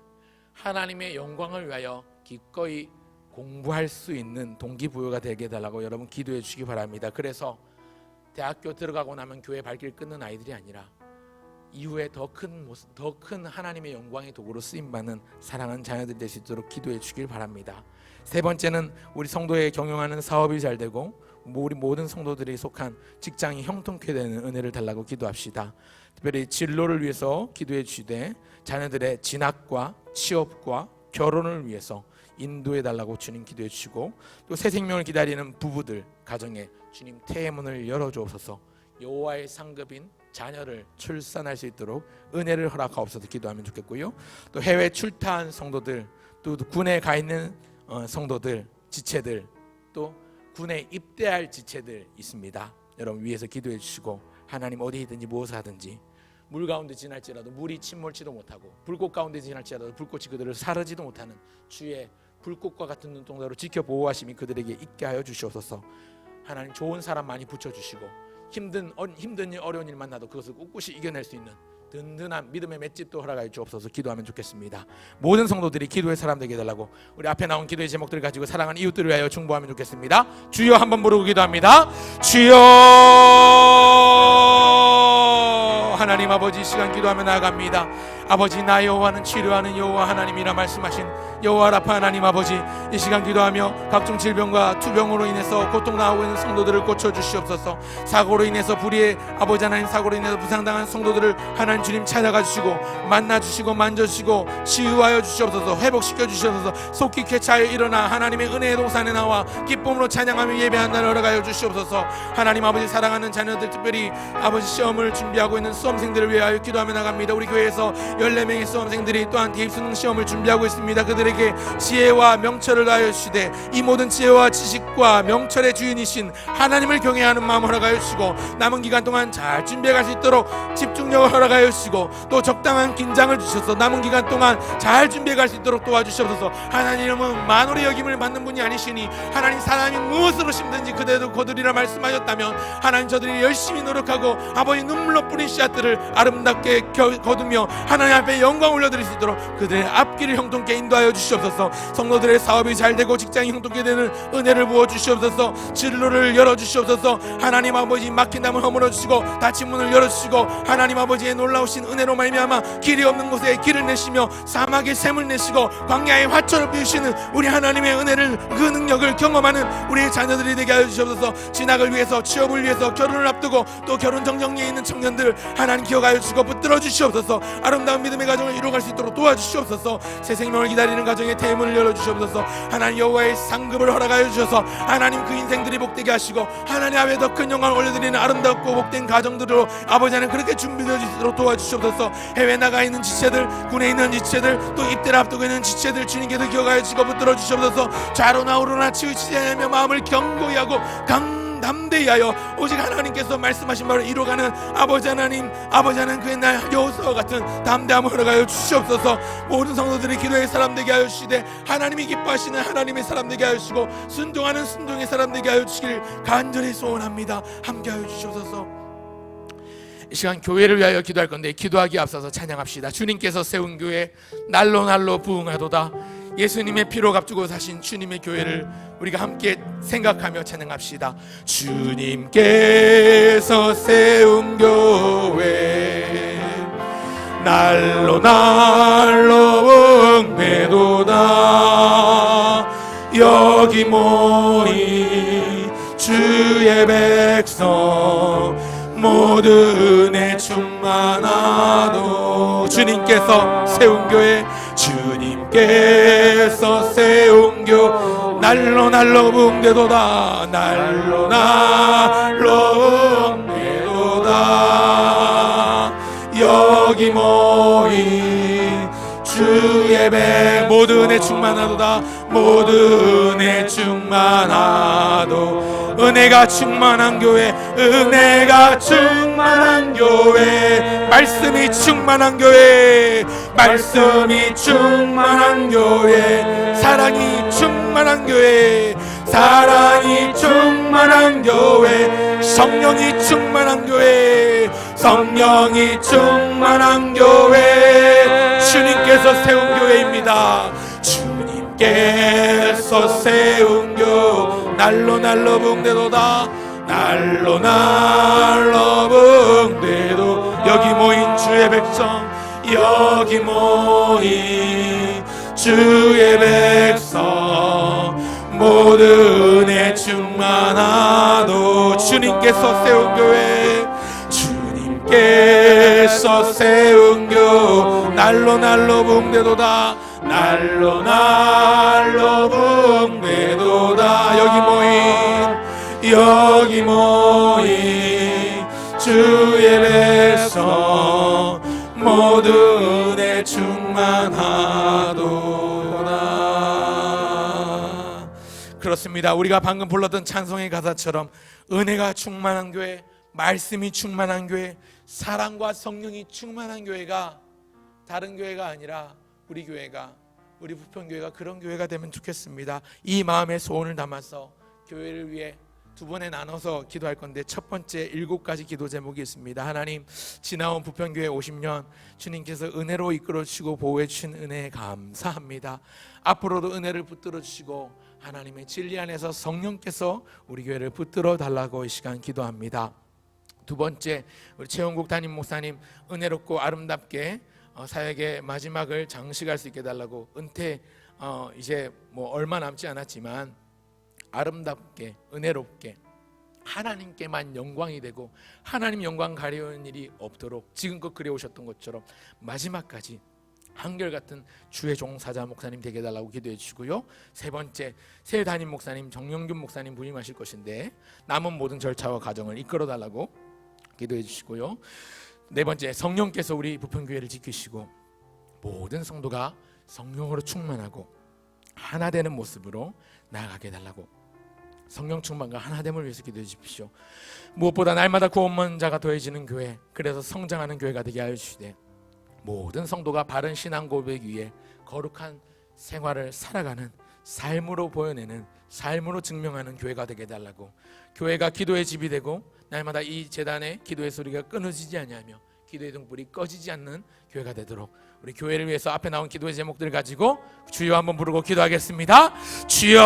하나님의 영광을 위하여 기꺼이 공부할 수 있는 동기부여가 되게 해달라고 여러분 기도해 주시기 바랍니다. 그래서 대학교 들어가고 나면 교회 발길 끊는 아이들이 아니라 이후에 더 큰 하나님의 영광의 도구로 쓰임받는 사랑하는 자녀들이 될 수 있도록 기도해 주길 바랍니다. 세 번째는 우리 성도의 경영하는 사업이 잘 되고 우리 모든 성도들이 속한 직장이 형통케 되는 은혜를 달라고 기도합시다. 특별히 진로를 위해서 기도해 주시되 자녀들의 진학과 취업과 결혼을 위해서 인도해 달라고 주님 기도해 주시고 또 새 생명을 기다리는 부부들 가정에 주님 태의 문을 열어주옵소서. 여호와의 상급인 자녀를 출산할 수 있도록 은혜를 허락하옵소서 기도하면 좋겠고요. 또 해외 출타한 성도들 또 군에 가 있는 성도들 지체들 또 군에 입대할 지체들 있습니다. 여러분 위에서 기도해 주시고 하나님 어디든지 무엇을 하든지 물 가운데 지날지라도 물이 침몰치도 못하고 불꽃 가운데 지날지라도 불꽃이 그들을 사르지도 못하는 주의 불꽃과 같은 눈동자로 지켜 보호하심이 그들에게 있게 하여 주시옵소서. 하나님 좋은 사람 많이 붙여주시고 힘든 일 어려운 일 만나도 그것을 꿋꿋이 이겨낼 수 있는 든든한 믿음의 맷집도 허락하여 주옵소서 기도하면 좋겠습니다. 모든 성도들이 기도의 사람 되게 해달라고 우리 앞에 나온 기도의 제목들을 가지고 사랑하는 이웃들을 위하여 중보하면 좋겠습니다. 주여 한번 부르고 기도합니다. 주여 하나님 아버지 시간 기도하며 나아갑니다. 아버지 나 여호와는 치료하는 여호와 하나님이라 말씀하신 여호와 라파 하나님 아버지 이 시간 기도하며 각종 질병과 투병으로 인해서 고통당하고 있는 성도들을 고쳐주시옵소서. 사고로 인해서 불의의 아버지 하나님 사고로 인해서 부상당한 성도들을 하나님 주님 찾아가 주시고 만나주시고 만져주시고 치유하여 주시옵소서. 회복시켜 주시옵소서. 속히 쾌차하여 일어나 하나님의 은혜의 동산에 나와 기쁨으로 찬양하며 예배한 날을 허락하여 주시옵소서. 하나님 아버지 사랑하는 자녀들 특별히 아버지 시험을 준비하고 있는 수험생들을 위하여 기도하며 나갑니다. 우리 교회에서 14명의 수험생들이 또한 대입수능 시험을 준비하고 있습니다. 그들에게 지혜와 명철을 다하여 주시되 이 모든 지혜와 지식과 명철의 주인이신 하나님을 경외하는 마음을 허락하여 주시고 남은 기간 동안 잘 준비해 갈 수 있도록 집중력을 허락하여 주시고 또 적당한 긴장을 주셔서 남은 기간 동안 잘 준비해 갈 수 있도록 도와주시옵소서. 하나님은 만홀의 여김을 받는 분이 아니시니 하나님 사람이 무엇으로 힘든지 그대로 거두리라 말씀하셨다면 하나님 저들이 열심히 노력하고 아버지 눈물로 뿌린 씨앗들을 아름답게 거두며 하나님 앞에 영광 올려드릴 수 있도록 그들의 앞길을 형통케 인도하여 주시옵소서. 성도들의 사업이 잘 되고 직장이 형통케 되는 은혜를 부어 주시옵소서. 진로를 열어 주시옵소서. 하나님 아버지 막힌 담을 허물어 주시고 닫힌 문을 열어 주시고 하나님 아버지의 놀라우신 은혜로 말미암아 길이 없는 곳에 길을 내시며 사막에 샘을 내시고 광야에 화초를 피우시는 우리 하나님의 은혜를 그 능력을 경험하는 우리의 자녀들이 되게 하여 주시옵소서. 진학을 위해서 취업을 위해서 결혼을 앞두고 또 결혼 정정리에 있는 청년들 하나님께 기억하여 주시고 붙들어 주시옵소서. 아름다운 믿음의 가정을 이루어갈 수 있도록 도와주시옵소서. 새 생명을 기다리는 가정에 대문을 열어주시옵소서. 하나님 여호와의 상급을 허락하여 주셔서 하나님 그 인생들이 복되게 하시고 하나님 앞에 더 큰 영광을 올려드리는 아름답고 복된 가정들로 아버지 하나님 그렇게 준비되어 주시도록 도와주시옵소서. 해외 나가 있는 지체들, 군에 있는 지체들, 또 입대를 앞두고 있는 지체들 주님께서 기억하여 주시고 붙들어 주시옵소서. 좌로나 우로나 치우치지 않으며 마음을 견고히 하고 담대히 하여 오직 하나님께서 말씀하신 바를 이루어가는 아버지 하나님 그의 날 여호수아와 같은 담대함을 허락하여 주시옵소서. 모든 성도들이 기도의 사람 되게 하여 주시되 하나님이 기뻐하시는 하나님의 사람 되게 하여 주시고 순종하는 순종의 사람 되게 하여 주시길 간절히 소원합니다. 함께 하여 주시옵소서. 이 시간 교회를 위하여 기도할 건데 기도하기에 앞서서 찬양합시다. 주님께서 세운 교회 날로 날로 부흥하도다. 예수님의 피로 값주고 사신 주님의 교회를 우리가 함께 생각하며 찬양합시다. 주님께서 세운 교회 날로 날로 응대도다. 여기 모인 주의 백성 모든 은혜 충만하도. 주님께서 세운 교회 주님께서 세운 교 날로 날로 응대도다. 날로 날로 응대도다. 여기 모인 주의 배 모든 은혜 충만하도다. 모든 은혜 충만하도. 은혜가 충만한 교회, 은혜가 충만한 교회, 말씀이 충만한 교회, 말씀이 충만한 교회, 사랑이 충만한 교회, 사랑이 충만한 교회, 성령이 충만한 교회, 성령이 충만한 교회. 주님께서 세운 교회입니다. 주님께서 세운 교 날로 날로 붕대도다. 날로 날로 붕대도. 여기 모인 주의 백성, 여기 모인 주의 백성 모든 은혜 충만하도. 주님께서 세운 교회, 주님께서 세운 교 날로 날로 붕대도다. 날로 날로 붕대도다. 여기 모인 주의 백성 모든 은혜 충만하도다. 그렇습니다. 우리가 방금 불렀던 찬송의 가사처럼 은혜가 충만한 교회, 말씀이 충만한 교회, 사랑과 성령이 충만한 교회가 다른 교회가 아니라 우리 교회가, 우리 부평교회가 그런 교회가 되면 좋겠습니다. 이 마음의 소원을 담아서 교회를 위해 두 번에 나눠서 기도할 건데 첫 번째 7가지 기도 제목이 있습니다. 하나님, 지나온 부평교회 50년 주님께서 은혜로 이끌어 주시고 보호해 주신 은혜에 감사합니다. 앞으로도 은혜를 붙들어 주시고 하나님의 진리 안에서 성령께서 우리 교회를 붙들어 달라고 이 시간 기도합니다. 두 번째, 우리 최영국 담임 목사님 은혜롭고 아름답게 사역의 마지막을 장식할 수 있게 달라고 은퇴 이제 뭐 얼마 남지 않았지만 아름답게 은혜롭게 하나님께만 영광이 되고 하나님 영광 가려는 일이 없도록 지금껏 그려오셨던 것처럼 마지막까지 한결같은 주의 종사자 목사님 되게 해달라고 기도해 주시고요. 세 번째, 새 담임 목사님 정영균 목사님 부임하실 것인데 남은 모든 절차와 과정을 이끌어 달라고 기도해 주시고요. 네 번째, 성령께서 우리 부평교회를 지키시고 모든 성도가 성령으로 충만하고 하나 되는 모습으로 나아가게 해달라고 성령 충만과 하나됨을 위해서 기도해 주십시오. 무엇보다 날마다 구원받는 자가 더해지는 교회, 그래서 성장하는 교회가 되게 하여 주시되 모든 성도가 바른 신앙 고백 위에 거룩한 생활을 살아가는 삶으로 보여내는 삶으로 증명하는 교회가 되게 해달라고, 교회가 기도의 집이 되고 날마다 이 제단의 기도의 소리가 끊어지지 아니하며 기도의 등불이 꺼지지 않는 교회가 되도록 우리 교회를 위해서 앞에 나온 기도의 제목들을 가지고 주여 한번 부르고 기도하겠습니다. 주여.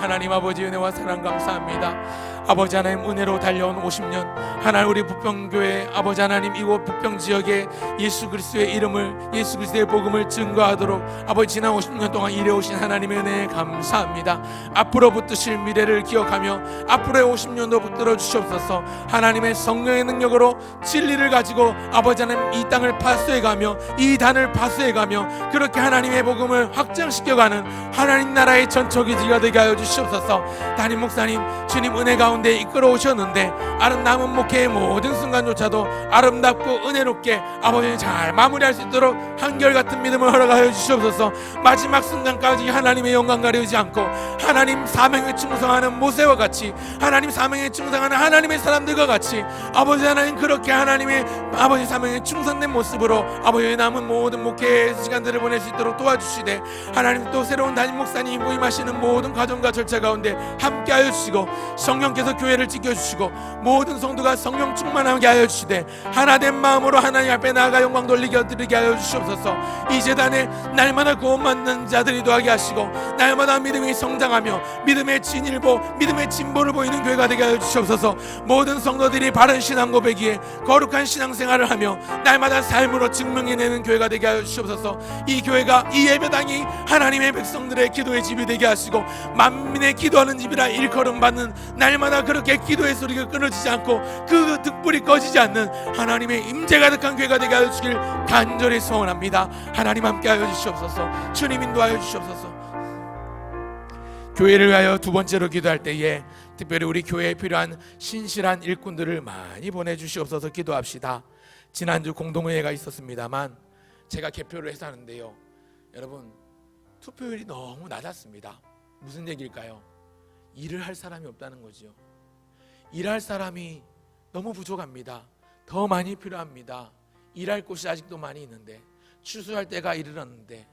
하나님 아버지 은혜와 사랑 감사합니다. 아버지 하나님 은혜로 달려온 50년, 하나님 우리 부평교회 아버지 하나님 이곳 부평지역에 예수 그리스도의 이름을 예수 그리스도의 복음을 증거하도록 아버지 지난 50년 동안 일해오신 하나님의 은혜에 감사합니다. 앞으로 붙드실 미래를 기억하며 앞으로의 50년도 붙들어 주시옵소서. 하나님의 성령의 능력으로 진리를 가지고 아버지 하나님 이 땅을 파수해가며 이 단을 파수해가며 그렇게 하나님의 복음을 확장시켜가는 하나님 나라의 전초기지가 되게 하여 주시옵소서. 담임 목사님 주님 은혜 가운데 이끌어 오셨는데 아름다운 목회의 모든 순간조차도 아름답고 은혜롭게 아버지 잘 마무리할 수 있도록 한결같은 믿음을 허락하여 주시옵소서. 마지막 순간까지 하나님의 영광 가리우지 않고 하나님 사명에 충성하는 모세와 같이 하나님 사명에 충성하는 하나님의 사람들과 같이 아버지 하나님 그렇게 하나님의 아버지 사명에 충성된 모습으로 아버지의 남은 모든 목회의 시간들을 보낼 수 있도록 도와주시되 하나님 또 새로운 담임 목사님 부임하시는 모든 과정과 절차 가운데 함께하여 주시고 성령께서 교회를 지켜주시고 모든 성도가 성령 충만하게 하여 주시되 하나된 마음으로 하나님 앞에 나아가 영광 돌리게 드리게 하여 주시옵소서. 이 재단에 날마다 구원받는 자들이 더하게 하시고 날마다 믿음이 성장하며 믿음의 진일보 믿음의 진보를 보이는 교회가 되게 하여 주시옵소서. 모든 성도들이 바른 신앙 고백위에 거룩한 신앙생활을 하며 날마다 삶으로 증명해내는 교회가 되게 하여 주시옵소서. 이 교회가 이 예배당이 하나님의 백성들의 기도의 집이 되게 하시고 만민의 기도하는 집이라 일컬음 받는 날마다 그렇게 기도의 소리가 끊어지지 않고 그 등불이 꺼지지 않는 하나님의 임재 가득한 교회가 되게 하여 주길 간절히 소원합니다. 하나님 함께하여 주시옵소서. 주님 인도하여 주시옵소서. 교회를 위하여 두 번째로 기도할 때에 특별히 우리 교회에 필요한 신실한 일꾼들을 많이 보내주시옵소서 기도합시다. 지난주 공동회의가 있었습니다만 제가 개표를 해서 하는데요, 여러분 투표율이 너무 낮았습니다. 무슨 얘기일까요? 일을 할 사람이 없다는 거죠. 일할 사람이 너무 부족합니다. 더 많이 필요합니다. 일할 곳이 아직도 많이 있는데 추수할 때가 이르렀는데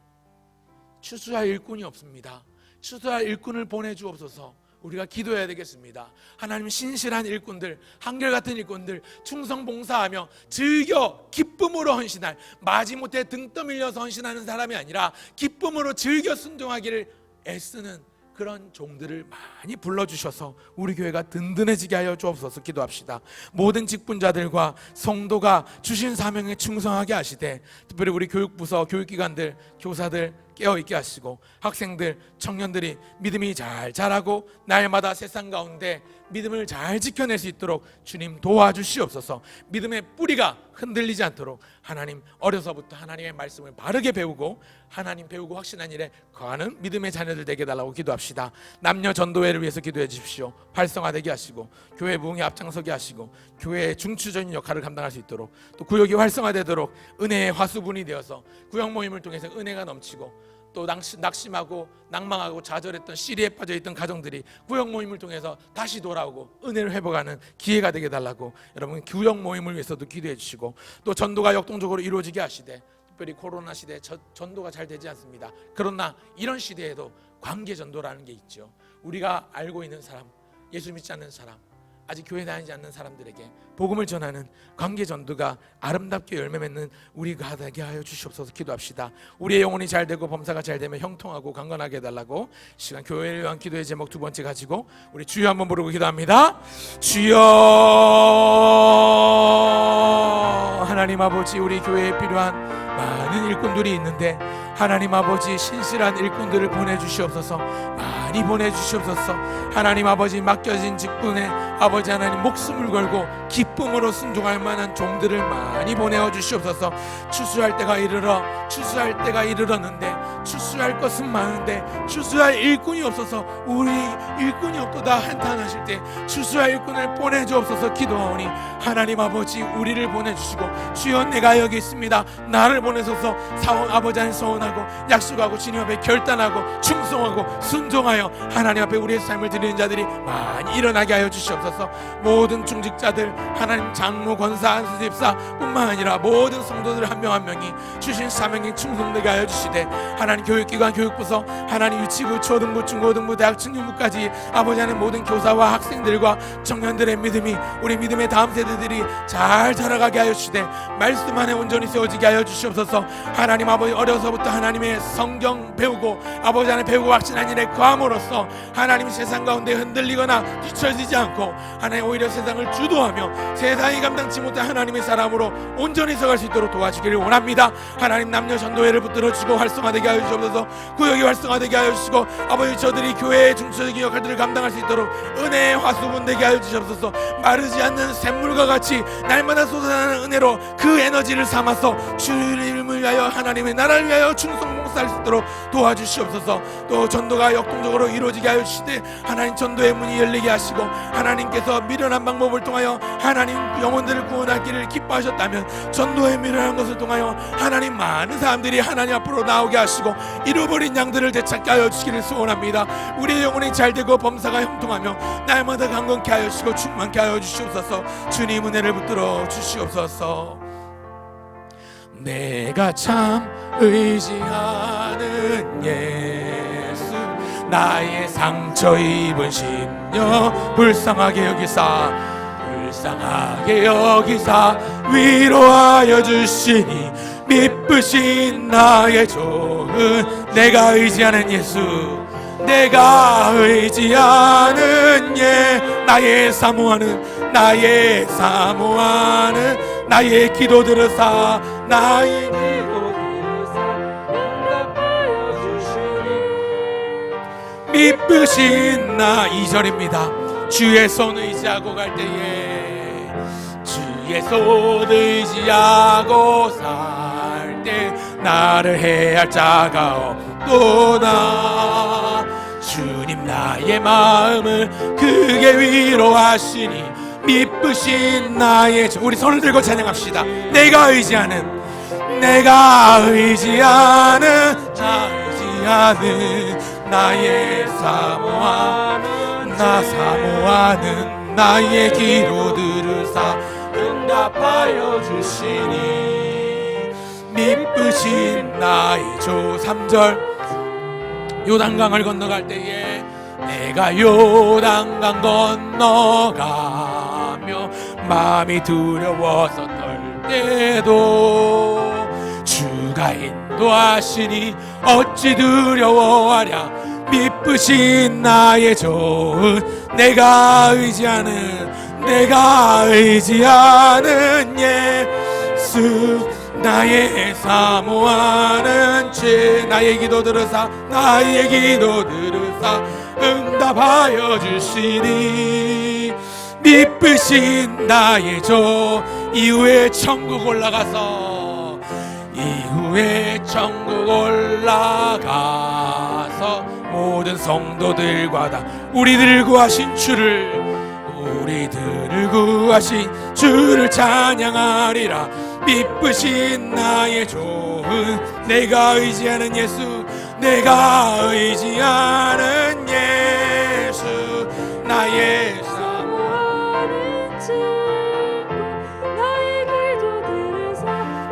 추수할 일꾼이 없습니다. 추수할 일꾼을 보내주옵소서. 우리가 기도해야 되겠습니다. 하나님 신실한 일꾼들, 한결같은 일꾼들 충성 봉사하며 즐겨 기쁨으로 헌신할, 마지못해 등 떠밀려서 헌신하는 사람이 아니라 기쁨으로 즐겨 순종하기를 애쓰는 그런 종들을 많이 불러주셔서 우리 교회가 든든해지게 하여 주옵소서 기도합시다. 모든 직분자들과 성도가 주신 사명에 충성하게 하시되 특별히 우리 교육부서 교육기관들 교사들 깨어있게 하시고 학생들 청년들이 믿음이 잘 자라고 날마다 세상 가운데 믿음을 잘 지켜낼 수 있도록 주님 도와주시옵소서. 믿음의 뿌리가 흔들리지 않도록 하나님 어려서부터 하나님의 말씀을 바르게 배우고 하나님 배우고 확신한 일에 거하는 믿음의 자녀들 되게 달라고 기도합시다. 남녀 전도회를 위해서 기도해 주십시오. 활성화되게 하시고 교회 부흥에 앞장서게 하시고 교회의 중추적인 역할을 감당할 수 있도록 또 구역이 활성화되도록 은혜의 화수분이 되어서 구역 모임을 통해서 은혜가 넘치고 또 낙심하고 낭망하고 좌절했던 시리에 빠져있던 가정들이 구역 모임을 통해서 다시 돌아오고 은혜를 회복하는 기회가 되게 달라고 여러분 구역 모임을 위해서도 기도해 주시고 또 전도가 역동적으로 이루어지게 하시되 특별히 코로나 시대에 전도가 잘 되지 않습니다. 그러나 이런 시대에도 관계 전도라는 게 있죠. 우리가 알고 있는 사람, 예수 믿지 않는 사람, 아직 교회 다니지 않는 사람들에게 복음을 전하는 관계 전도가 아름답게 열매 맺는 우리가 되게 하여 주시옵소서 기도합시다. 우리의 영혼이 잘 되고 범사가 잘 되면 형통하고 강건하게 해달라고 시간 교회를 위한 기도의 제목 두 번째 가지고 우리 주여 한번 부르고 기도합니다. 주여. 하나님 아버지 우리 교회에 필요한 많은 일꾼들이 있는데 하나님 아버지 신실한 일꾼들을 보내주시옵소서. 많이 보내주시옵소서. 하나님 아버지 맡겨진 직분에 아버지 하나님 목숨을 걸고 기쁨으로 순종할 만한 종들을 많이 보내어 주시옵소서. 추수할 때가 이르렀는데 추수할 것은 많은데 추수할 일꾼이 없어서 우리 일꾼이 없도다 한탄하실 때 추수할 일꾼을 보내주옵소서 기도하오니 하나님 아버지 우리를 보내주시고 주여 내가 여기 있습니다. 나를 보내소서. 사원 아버지 안 서원하고 약속하고 주님 앞에 결단하고 충성하고 순종하여 하나님 앞에 우리의 삶을 드리는 자들이 많이 일어나게 하여 주시옵소서. 모든 중직자들 하나님 장로 권사 안수집사 뿐만 아니라 모든 성도들 한 명 한 명이 주신 사명에 충성되게 하여 주시되 하나님 하나님 교육기관 교육부서 하나님 유치부 초등부 중고등부 대학 청년부까지 아버지 하나님 모든 교사와 학생들과 청년들의 믿음이 우리 믿음의 다음 세대들이 잘 자라가게 하여 주시되 말씀 안에 온전히 세워지게 하여 주시옵소서. 하나님 아버지 어려서부터 하나님의 성경 배우고 아버지 하나님 배우고 확신한 일에 거함으로써 하나님 세상 가운데 흔들리거나 뒤처지지 않고 하나님 오히려 세상을 주도하며 세상이 감당치 못한 하나님의 사람으로 온전히 서갈 수 있도록 도와주기를 원합니다. 하나님 남녀 전도회를 붙들어 주시고 활성화되게 하여 주시옵소서. 구역이 활성화되게 하여 주시고 아버지 저들이 교회의 중추적인 역할들을 감당할 수 있도록 은혜의 화수분 되게 하여 주시옵소서. 마르지 않는 샘물과 같이 날마다 쏟아나는 은혜로 그 에너지를 삼아서 주님을 위하여 하나님의 나라를 위하여 충성 봉사할 수 있도록 도와주시옵소서. 또 전도가 역동적으로 이루어지게 하여 주시되 하나님 전도의 문이 열리게 하시고 하나님께서 미련한 방법을 통하여 하나님 영혼들을 구원할 길을 기뻐하셨다면 전도의 미련한 것을 통하여 하나님 많은 사람들이 하나님 앞으로 나오게 하시고 잃어버린 양들을 되찾게 하여 주시기를 소원합니다. 우리의 영혼이 잘되고 범사가 형통하며 날마다 강건케 하여 주시고 충만케 하여 주시옵소서. 주님 은혜를 붙들어 주시옵소서. 내가 참 의지하는 예수 나의 상처 입은 심령 불쌍하게 여기사 위로하여 주시니 미쁘신 나의 좋은 내가 의지하는 예수 내가 의지하는 나의 사모하는 나의 기도 들으사 나의 기도 들으사 응답하여 주시니 미쁘신 나 2절입니다. 주의 손 의지하고 갈 때에 주의 손 의지하고 살 때 나를 해할 자가 없도다. 주님 나의 마음을 크게 위로하시니 미쁘신 나의 우리 손을 들고 찬양합시다. 내가 의지하는 나의 사모하는 나의 기도 들으사 응답하여 주시니 미쁘신 나의 조 3절 요단강을 건너갈 때에 내가 요단강 건너가며 마음이 두려워서 떨 때도 주가 인도하시니 어찌 두려워하랴. 미쁘신 나의 좋은 내가 의지하는 예수 나의 사모하는 죄 나의 기도 들으사 응답하여 주시니 미쁘신 나의 조 이후에 천국 올라가서 모든 성도들과 다 우리들을 구하신 주를 찬양하리라. 미쁘신 나의 좋은 내가 의지하는 예수 나의 사모하는 친구 나의 기도 들으사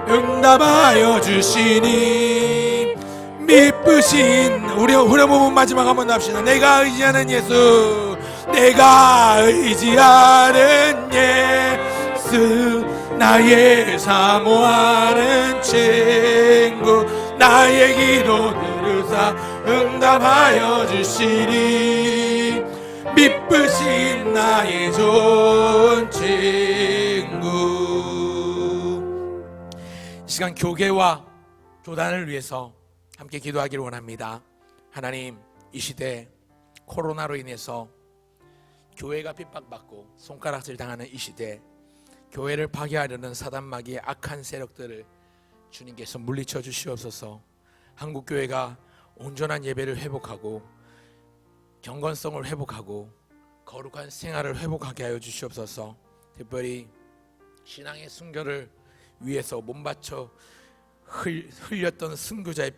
응답하여 주시니 미쁘신 우리 후렴부분 마지막 한번 합시다. 내가 의지하는 예수 나의 사모하는 친구 나의 기도 들으사 응답하여 주시니 미쁘신 나의 좋은 친구. 이 시간 교계와 교단을 위해서 함께 기도하기를 원합니다. 하나님, 이 시대 코로나로 인해서 교회가 핍박받고 손가락질 당하는 이 시대 교회를 파괴하려는 사단마귀의 악한 세력들을 주님께서 물리쳐 주시옵소서. 한국교회가 온전한 예배를 회복하고 경건성을 회복하고 거룩한 생활을 회복하게 하여 주시옵소서. 특별히 신앙의 순결을 위해서 몸바쳐 흘렸던 순교자의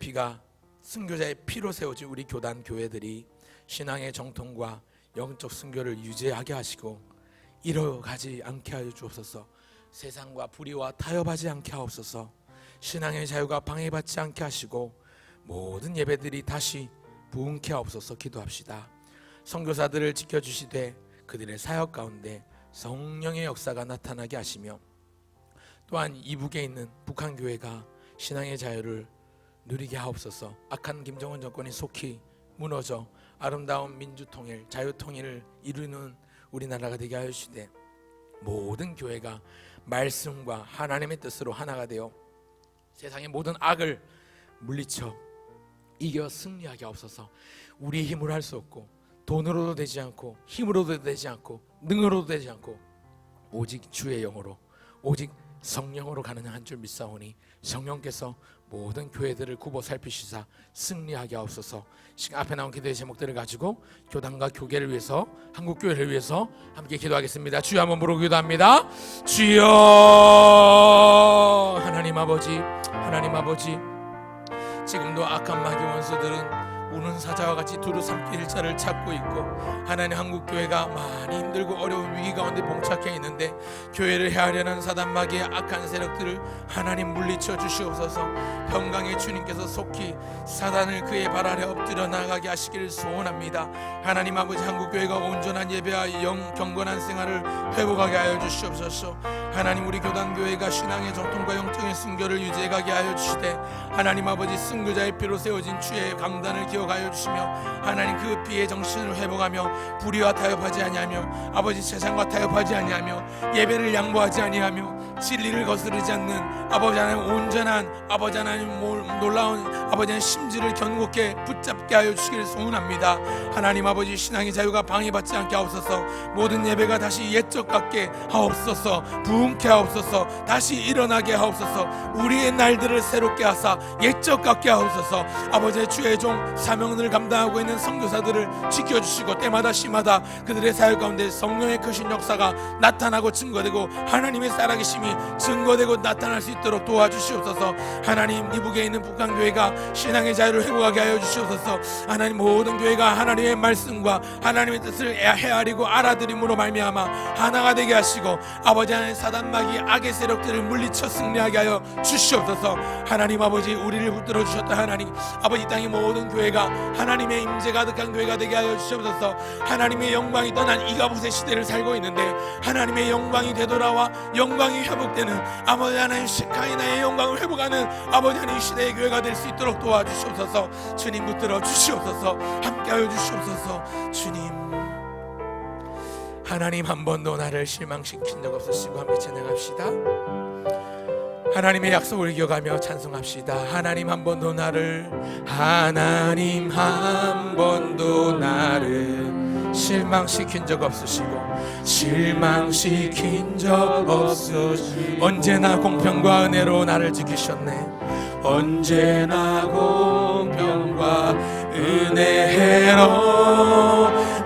피로 세워진 우리 교단 교회들이 신앙의 정통과 영적 순결을 유지하게 하시고 잃어가지 않게 하여 주옵소서. 세상과 불의와 타협하지 않게 하옵소서. 신앙의 자유가 방해받지 않게 하시고 모든 예배들이 다시 부흥케 하옵소서. 기도합시다. 선교사들을 지켜주시되 그들의 사역 가운데 성령의 역사가 나타나게 하시며, 또한 이북에 있는 북한교회가 신앙의 자유를 누리게 하옵소서. 악한 김정은 정권이 속히 무너져 아름다운 민주통일, 자유통일을 이루는 우리나라가 되게 하여 주시되, 모든 교회가 말씀과 하나님의 뜻으로 하나가 되어 세상의 모든 악을 물리쳐 이겨 승리하게 하옵소서. 우리 힘으로 할 수 없고, 돈으로도 되지 않고, 힘으로도 되지 않고, 능으로도 되지 않고, 오직 주의 영으로, 오직 성령으로 가능한 줄 믿사오니 성령께서 모든 교회들을 굽어 살피시사 승리하게 하옵소서. 지금 앞에 나온 기도의 제목들을 가지고 교단과 교계를 위해서, 한국 교회를 위해서 함께 기도하겠습니다. 주여 한번 부르고 기도합니다. 주여. 하나님 아버지, 하나님 아버지, 지금도 악한 마귀 원수들은 우는 사자와 같이 두루 삼킬 일자를 찾고 있고, 하나님 한국교회가 많이 힘들고 어려운 위기 가운데 봉착해 있는데, 교회를 해하려는 사단 마귀의 악한 세력들을 하나님 물리쳐 주시옵소서. 평강의 주님께서 속히 사단을 그의 발 아래 엎드려 나가게 하시기를 소원합니다. 하나님 아버지, 한국교회가 온전한 예배와 경건한 생활을 회복하게 하여 주시옵소서. 하나님, 우리 교단교회가 신앙의 정통과 영적인 순교를 유지해가게 하여 주시되, 하나님 아버지, 순교자의 피로 세워진 주의 강단을 기억하여 주시며, 하나님 그 피의 정신을 회복하며 불의와 타협하지 아니하며, 아버지 세상과 타협하지 아니하며, 예배를 양보하지 아니하며, 진리를 거스르지 않는 아버지 하나님 온전한 아버지 하나님 놀라운 아버지 하나님 심지를 견고하게 붙잡게 하여 주시기를 소원합니다. 하나님 아버지, 신앙의 자유가 방해받지 않게 하옵소서. 모든 예배가 다시 옛적 같게 하옵소서. 부흥케 하옵소서. 다시 일어나게 하옵소서. 우리의 날들을 새롭게 하사 옛적 같게 하옵소서. 아버지의 주의 종 사명을 감당하고 있는 선교사들을 지켜주시고, 때마다 시마다 그들의 사역 가운데 성령의 크신 역사가 나타나고 증거되고, 하나님의 살아계심이 증거되고 나타날 수 있도록 도와주시옵소서. 하나님, 이북에 있는 북한교회가 신앙의 자유를 회복하게 하여 주시옵소서. 하나님, 모든 교회가 하나님의 말씀과 하나님의 뜻을 헤아리고 알아들임으로 말미암아 하나가 되게 하시고, 아버지 하나님 사단 마귀 악의 세력들을 물리쳐 승리하게 하여 주시옵소서. 하나님 아버지, 우리를 붙들어 주셨다 하나님 아버지, 이 땅의 모든 교회가 하나님의 임재 가득한 교회가 되게 하여 주시옵소서. 하나님의 영광이 떠난 이가부세 시대를 살고 있는데, 하나님의 영광이 되돌아와 영광이 회복되는 아버지 하나님 시카이나의 영광을 회복하는 아버지 하나님 시대의 교회가 될 수 있도록 도와주시옵소서. 주님 붙들어 주시옵소서. 함께하여 주시옵소서. 주님, 하나님 한 번도 나를 실망시킨 적 없으시고 함께 찬양합시다. 하나님의 약속을 기억하며 찬송합시다. 하나님 한 번도 나를, 하나님 한 번도 나를 실망시킨 적 없으시고, 실망시킨 적 없으시고, 언제나 공평과 은혜로 나를 지키셨네. 언제나 공평과 은혜로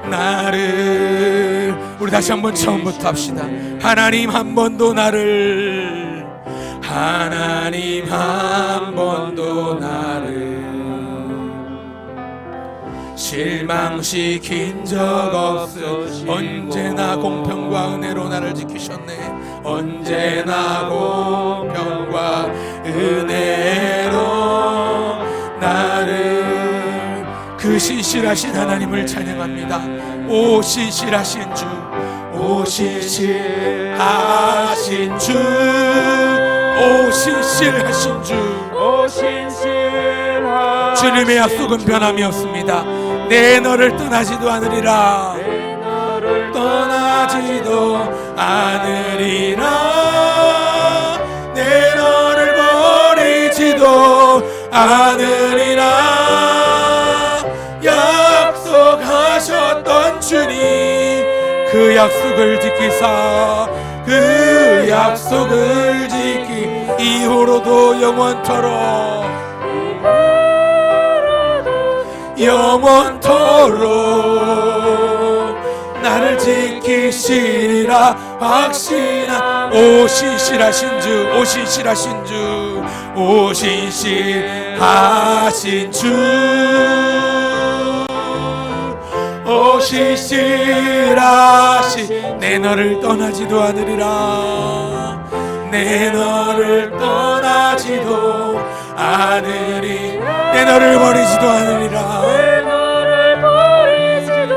나를, 우리 다시 한번 처음부터 합시다. 하나님 한 번도 나를, 하나님 한 번도 나를 실망시킨 적 없으시고, 언제나 공평과 은혜로 나를 지키셨네. 언제나 공평과 은혜로 나를, 그 신실하신 하나님을 찬양합니다. 오 신실하신 주, 오 신실하신 주, 오 신실하신 주, 오 신실하신 주님의 약속은 변함이 없습니다. 내 너를 떠나지도 않으리라, 내 너를 떠나지도 않으리라, 내 너를 버리지도 않으리라. 약속하셨던 주님, 그 약속을 지키사, 그 약속을 지키 이후로도 영원토록, 영원토록 나를 지키시리라 확신하. 오 신실하신 주, 오 신실하신 주, 오 신실하신 주, 오 신실하신, 내 너를 떠나지도 않으리라, 내 너를 떠나지도 않으리. 내 너를 버리지도 않으리라. 내 너를 버리지도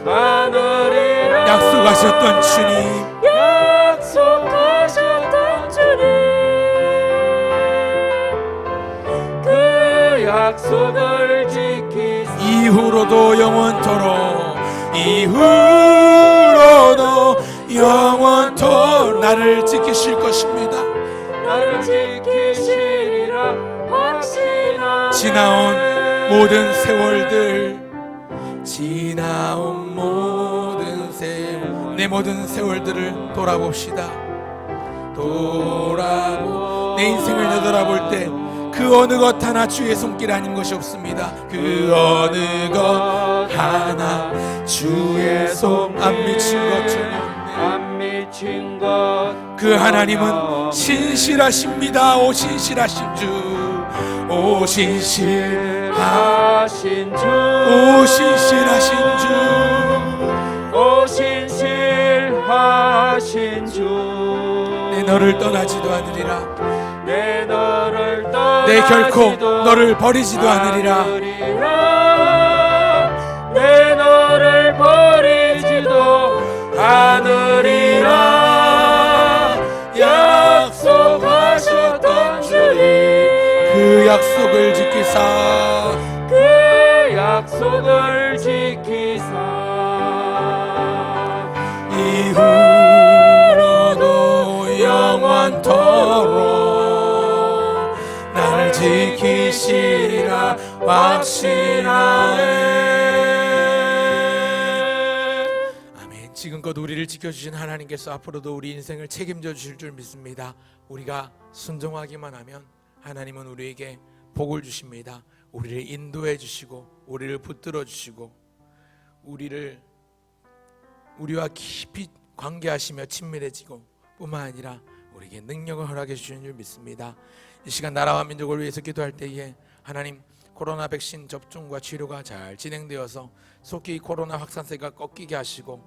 않으리라. 약속하셨던 주님, 약속하셨던 주님, 그 약속을 지키사 이후로도 영원토록, 이후로도 영원토록 나를 지키실 것입니다. 나를 지키시리라 확신하네. 지나온 모든 세월들, 지나온 모든 세월, 내 모든 세월들을 돌아봅시다. 내 인생을 되돌아볼 때 그 어느 것 하나 주의 손길 아닌 것이 없습니다. 그 어느 것 하나 주의 손 안 미친 것처럼 안 미친 것 그 하나님은 신실하십니다. 오 신실하신 주, 오 신실하신 주, 오 신실하신 주, 오 신실하신 주. 내 너를 떠나지도 않으리라. 내 너를 내 결코 떠나지도 너를 버리지도 않으리라. 내 너를 버리지도 않으리라. 약속하셨던 주님, 그 약속을 지키사, 그 약속을 지키사 이후로도 영원토록 나를 지키시리라 확신하네. 아멘. 지금껏 우리를 지켜주신 하나님께서 앞으로도 우리 인생을 책임져 주실 줄 믿습니다. 우리가 순종하기만 하면 하나님은 우리에게 복을 주십니다. 우리를 인도해 주시고 우리를 붙들어 주시고 우리와 깊이 관계하시며 친밀해지고 뿐만 아니라 우리에게 능력을 허락해 주시는 줄 믿습니다. 이 시간 나라와 민족을 위해서 기도할 때에 하나님, 코로나 백신 접종과 치료가 잘 진행되어서 속히 코로나 확산세가 꺾이게 하시고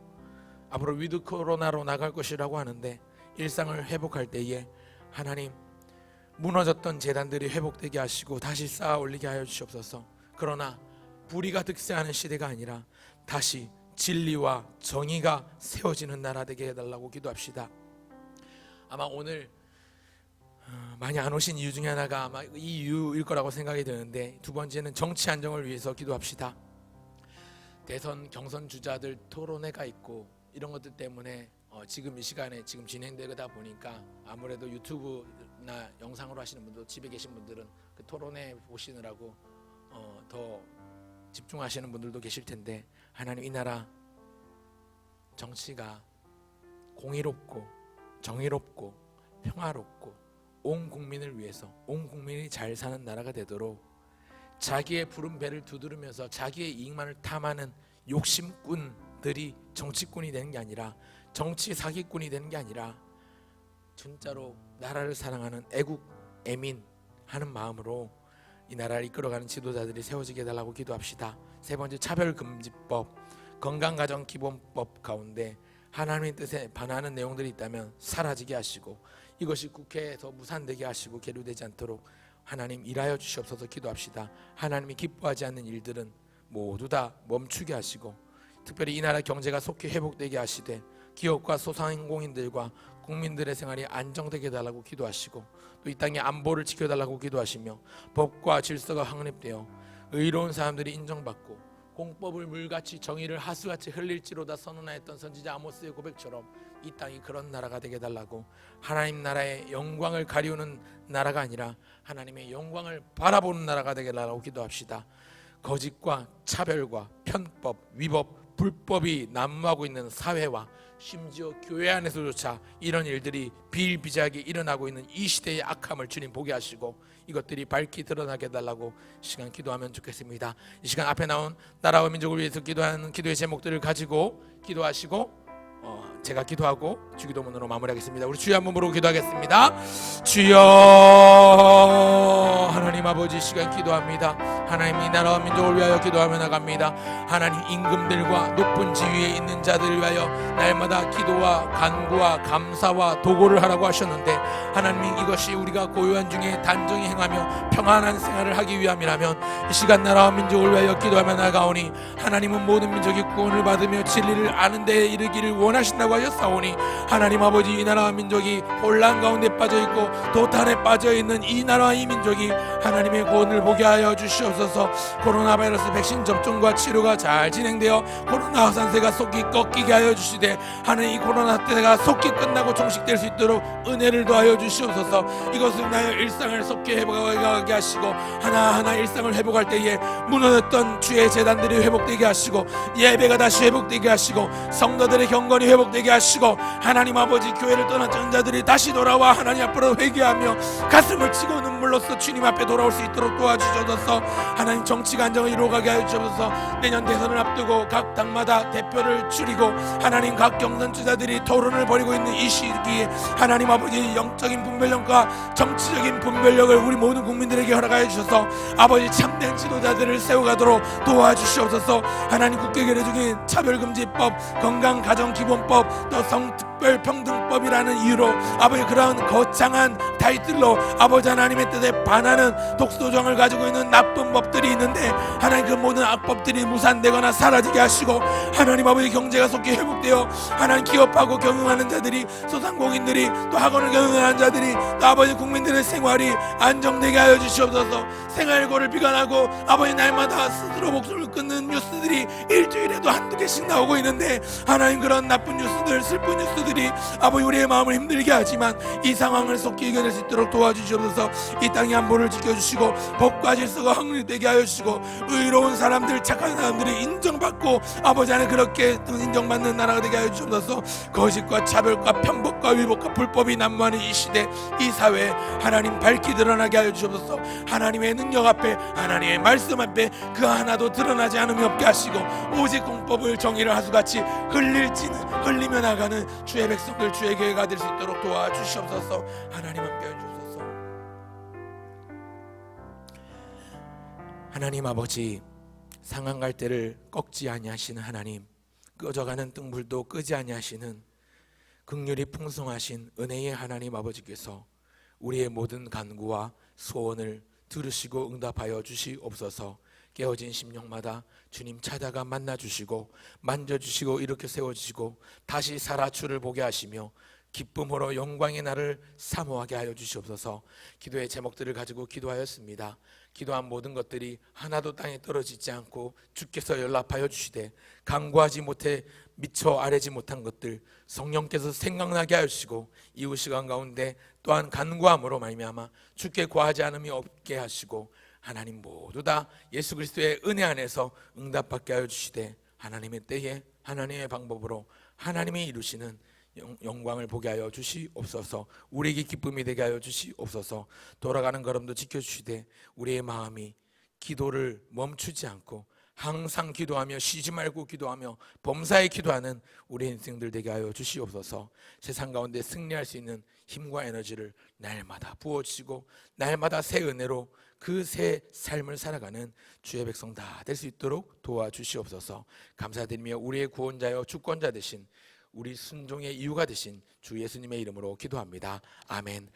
앞으로 위드 코로나로 나갈 것이라고 하는데 일상을 회복할 때에 하나님, 무너졌던 재단들이 회복되게 하시고 다시 쌓아 올리게 하여 주시옵소서. 그러나 불의가 득세하는 시대가 아니라 다시 진리와 정의가 세워지는 나라 되게 해달라고 기도합시다. 아마 오늘 많이 안 오신 이유 중에 하나가 아마 이 이유일 거라고 생각이 드는데, 두 번째는 정치 안정을 위해서 기도합시다. 대선 경선 주자들 토론회가 있고 이런 것들 때문에 지금 이 시간에 지금 진행되다 보니까 아무래도 유튜브나 영상으로 하시는 분들, 집에 계신 분들은 그 토론회 보시느라고 더 집중하시는 분들도 계실 텐데, 하나님, 이 나라 정치가 공의롭고 정의롭고 평화롭고 온 국민을 위해서 온 국민이 잘 사는 나라가 되도록 자기의 푸른 배를 두드리면서 자기의 이익만을 탐하는 욕심꾼들이 정치꾼이 되는 게 아니라, 정치 사기꾼이 되는 게 아니라 진짜로 나라를 사랑하는 애국 애민 하는 마음으로 이 나라를 이끌어가는 지도자들이 세워지게 해달라고 기도합시다. 세 번째, 차별금지법, 건강가정기본법 가운데 하나님의 뜻에 반하는 내용들이 있다면 사라지게 하시고 이것이 국회에서 무산되게 하시고 계류되지 않도록 하나님 일하여 주시옵소서 기도합시다. 하나님이 기뻐하지 않는 일들은 모두 다 멈추게 하시고 특별히 이 나라 경제가 속히 회복되게 하시되 기업과 소상공인들과 국민들의 생활이 안정되게 해달라고 기도하시고 또 이 땅의 안보를 지켜달라고 기도하시며 법과 질서가 확립되어 의로운 사람들이 인정받고 공법을 물같이 정의를 하수같이 흘릴지로다 선언하였던 선지자 아모스의 고백처럼 이 땅이 그런 나라가 되게 해달라고, 하나님 나라의 영광을 가리우는 나라가 아니라 하나님의 영광을 바라보는 나라가 되게 해달라고 기도합시다. 거짓과 차별과 편법, 위법, 불법이 난무하고 있는 사회와 심지어 교회 안에서조차 이런 일들이 비일비재하게 일어나고 있는 이 시대의 악함을 주님 보게 하시고 이것들이 밝히 드러나게 해달라고 시간 기도하면 좋겠습니다. 이 시간 앞에 나온 나라와 민족을 위해서 기도하는 기도의 제목들을 가지고 기도하시고 제가 기도하고 주기도문으로 마무리하겠습니다. 우리 주여 한번 부르고 기도하겠습니다. 주여 하나님 아버지 시간 기도합니다. 하나님 이 나라와 민족을 위하여 기도하며 나갑니다. 하나님 임금들과 높은 지위에 있는 자들을 위하여 날마다 기도와 간구와 감사와 도고를 하라고 하셨는데 하나님 이것이 우리가 고요한 중에 단정히 행하며 평안한 생활을 하기 위함이라면 이 시간 나라와 민족을 위하여 기도하며 나가오니 하나님은 모든 민족이 구원을 받으며 진리를 아는 데에 이르기를 원하신다고 하셨사오니 하나님 아버지 이 나라와 민족이 혼란 가운데 빠져있고 도탄에 빠져있는 이 나라와 이 민족이 하나님의 구원을 보게 하여 주시옵소서. 코로나 바이러스 백신 접종과 치료가 잘 진행되어 코로나 확산세가 속히 꺾이게 하여 주시되 하나님 이 코로나 때가 속히 끝나고 종식될 수 있도록 은혜를 더하여 주시옵소서. 이것을 인하여 일상을 속히 회복하게 하시고 하나하나 일상을 회복할 때에 무너졌던 주의 재단들이 회복되게 하시고 예배가 다시 회복되게 하시고 성도들의 경건이 회복되게 하시고 하나님 아버지 교회를 떠난 전자들이 다시 돌아와 하나님 앞으로 회개하며 가슴을 치고 눈물로써 주님 앞에 돌아올 수 있도록 도와주셔서 하나님 정치가 안정을 이루어가게 하여 주셔서 내년 대선을 앞두고 각 당마다 대표를 줄이고 하나님 각 경선 주자들이 토론을 벌이고 있는 이 시기에 하나님 아버지 영적인 분별력과 정치적인 분별력을 우리 모든 국민들에게 허락하여 주셔서 아버지 참된 지도자들을 세워가도록 도와주시옵소서. 하나님 국회 개례 중인 차별금지법, 건강가정기본법, 또 성특별평등법이라는 이유로 아버지 그러한 거창한 타이틀로 아버지 하나님의 뜻에 반하는 독소조항을 가지고 있는 나쁜 법들이 있는데 하나님 그 모든 악법들이 무산되거나 사라지게 하시고 하나님 아버지 경제가 속히 회복되어 하나님 기업하고 경영하는 자들이 소상공인들이 또 학원을 경영하는 자들이 또 아버지 국민들의 생활이 안정되게 하여 주시옵소서. 생활고를 비관하고 아버지 날마다 스스로 목숨을 끊는 뉴스들이 일주일에도 한두 개씩 나오고 있는데 하나님 그런 나쁜 뉴스들 슬픈 뉴스들이 아버지 우리의 마음을 힘들게 하지만 이 상황을 속히 이겨낼 수 있도록 도와주시옵소서. 이 땅의 안보를 지켜주시고 법과 질서가 확립되게 하여 주시고 의로운 사람들 착한 사람들이 인정받고 아버지 안에 그렇게 인정받는 나라가 되게 하여 주옵소서. 거짓과 차별과 편법과 위법과 불법이 난무하는 이 시대 이 사회에 하나님 밝히 드러나게 하여 주옵소서. 하나님의 능력 앞에 하나님의 말씀 앞에 그 하나도 드러나지 않음이 없게 하시고 오직 공법을 정의를 하수같이 흘리며 나가는 주의 백성들 주의 교회가 될 수 있도록 도와주시옵소서. 하나님 함께 해주소서. 하나님 아버지 상한 갈대를 꺾지 아니하시는 하나님, 꺼져가는 등불도 끄지 아니하시는 긍휼이 풍성하신 은혜의 하나님 아버지께서 우리의 모든 간구와 소원을 들으시고 응답하여 주시옵소서. 깨어진 심령마다 주님 찾아가 만나주시고 만져주시고 이렇게 세워주시고 다시 살아 주를 보게 하시며 기쁨으로 영광의 날을 사모하게 하여 주시옵소서. 기도의 제목들을 가지고 기도하였습니다. 기도한 모든 것들이 하나도 땅에 떨어지지 않고 주께서 연락하여 주시되 간구하지 못해 미처 아뢰지 못한 것들 성령께서 생각나게 하시고 이후 시간 가운데 또한 간구함으로 말미암아 주께 구하지 않음이 없게 하시고 하나님 모두 다 예수 그리스도의 은혜 안에서 응답받게 하여 주시되 하나님의 때에 하나님의 방법으로 하나님이 이루시는 영광을 보게 하여 주시옵소서. 우리에게 기쁨이 되게 하여 주시옵소서. 돌아가는 걸음도 지켜주시되 우리의 마음이 기도를 멈추지 않고 항상 기도하며 쉬지 말고 기도하며 범사에 기도하는 우리 인생들 되게 하여 주시옵소서. 세상 가운데 승리할 수 있는 힘과 에너지를 날마다 부어주시고 날마다 새 은혜로 그 새 삶을 살아가는 주의 백성 다 될 수 있도록 도와주시옵소서. 감사드리며 우리의 구원자여 주권자 되신 우리 순종의 이유가 되신 주 예수님의 이름으로 기도합니다. 아멘.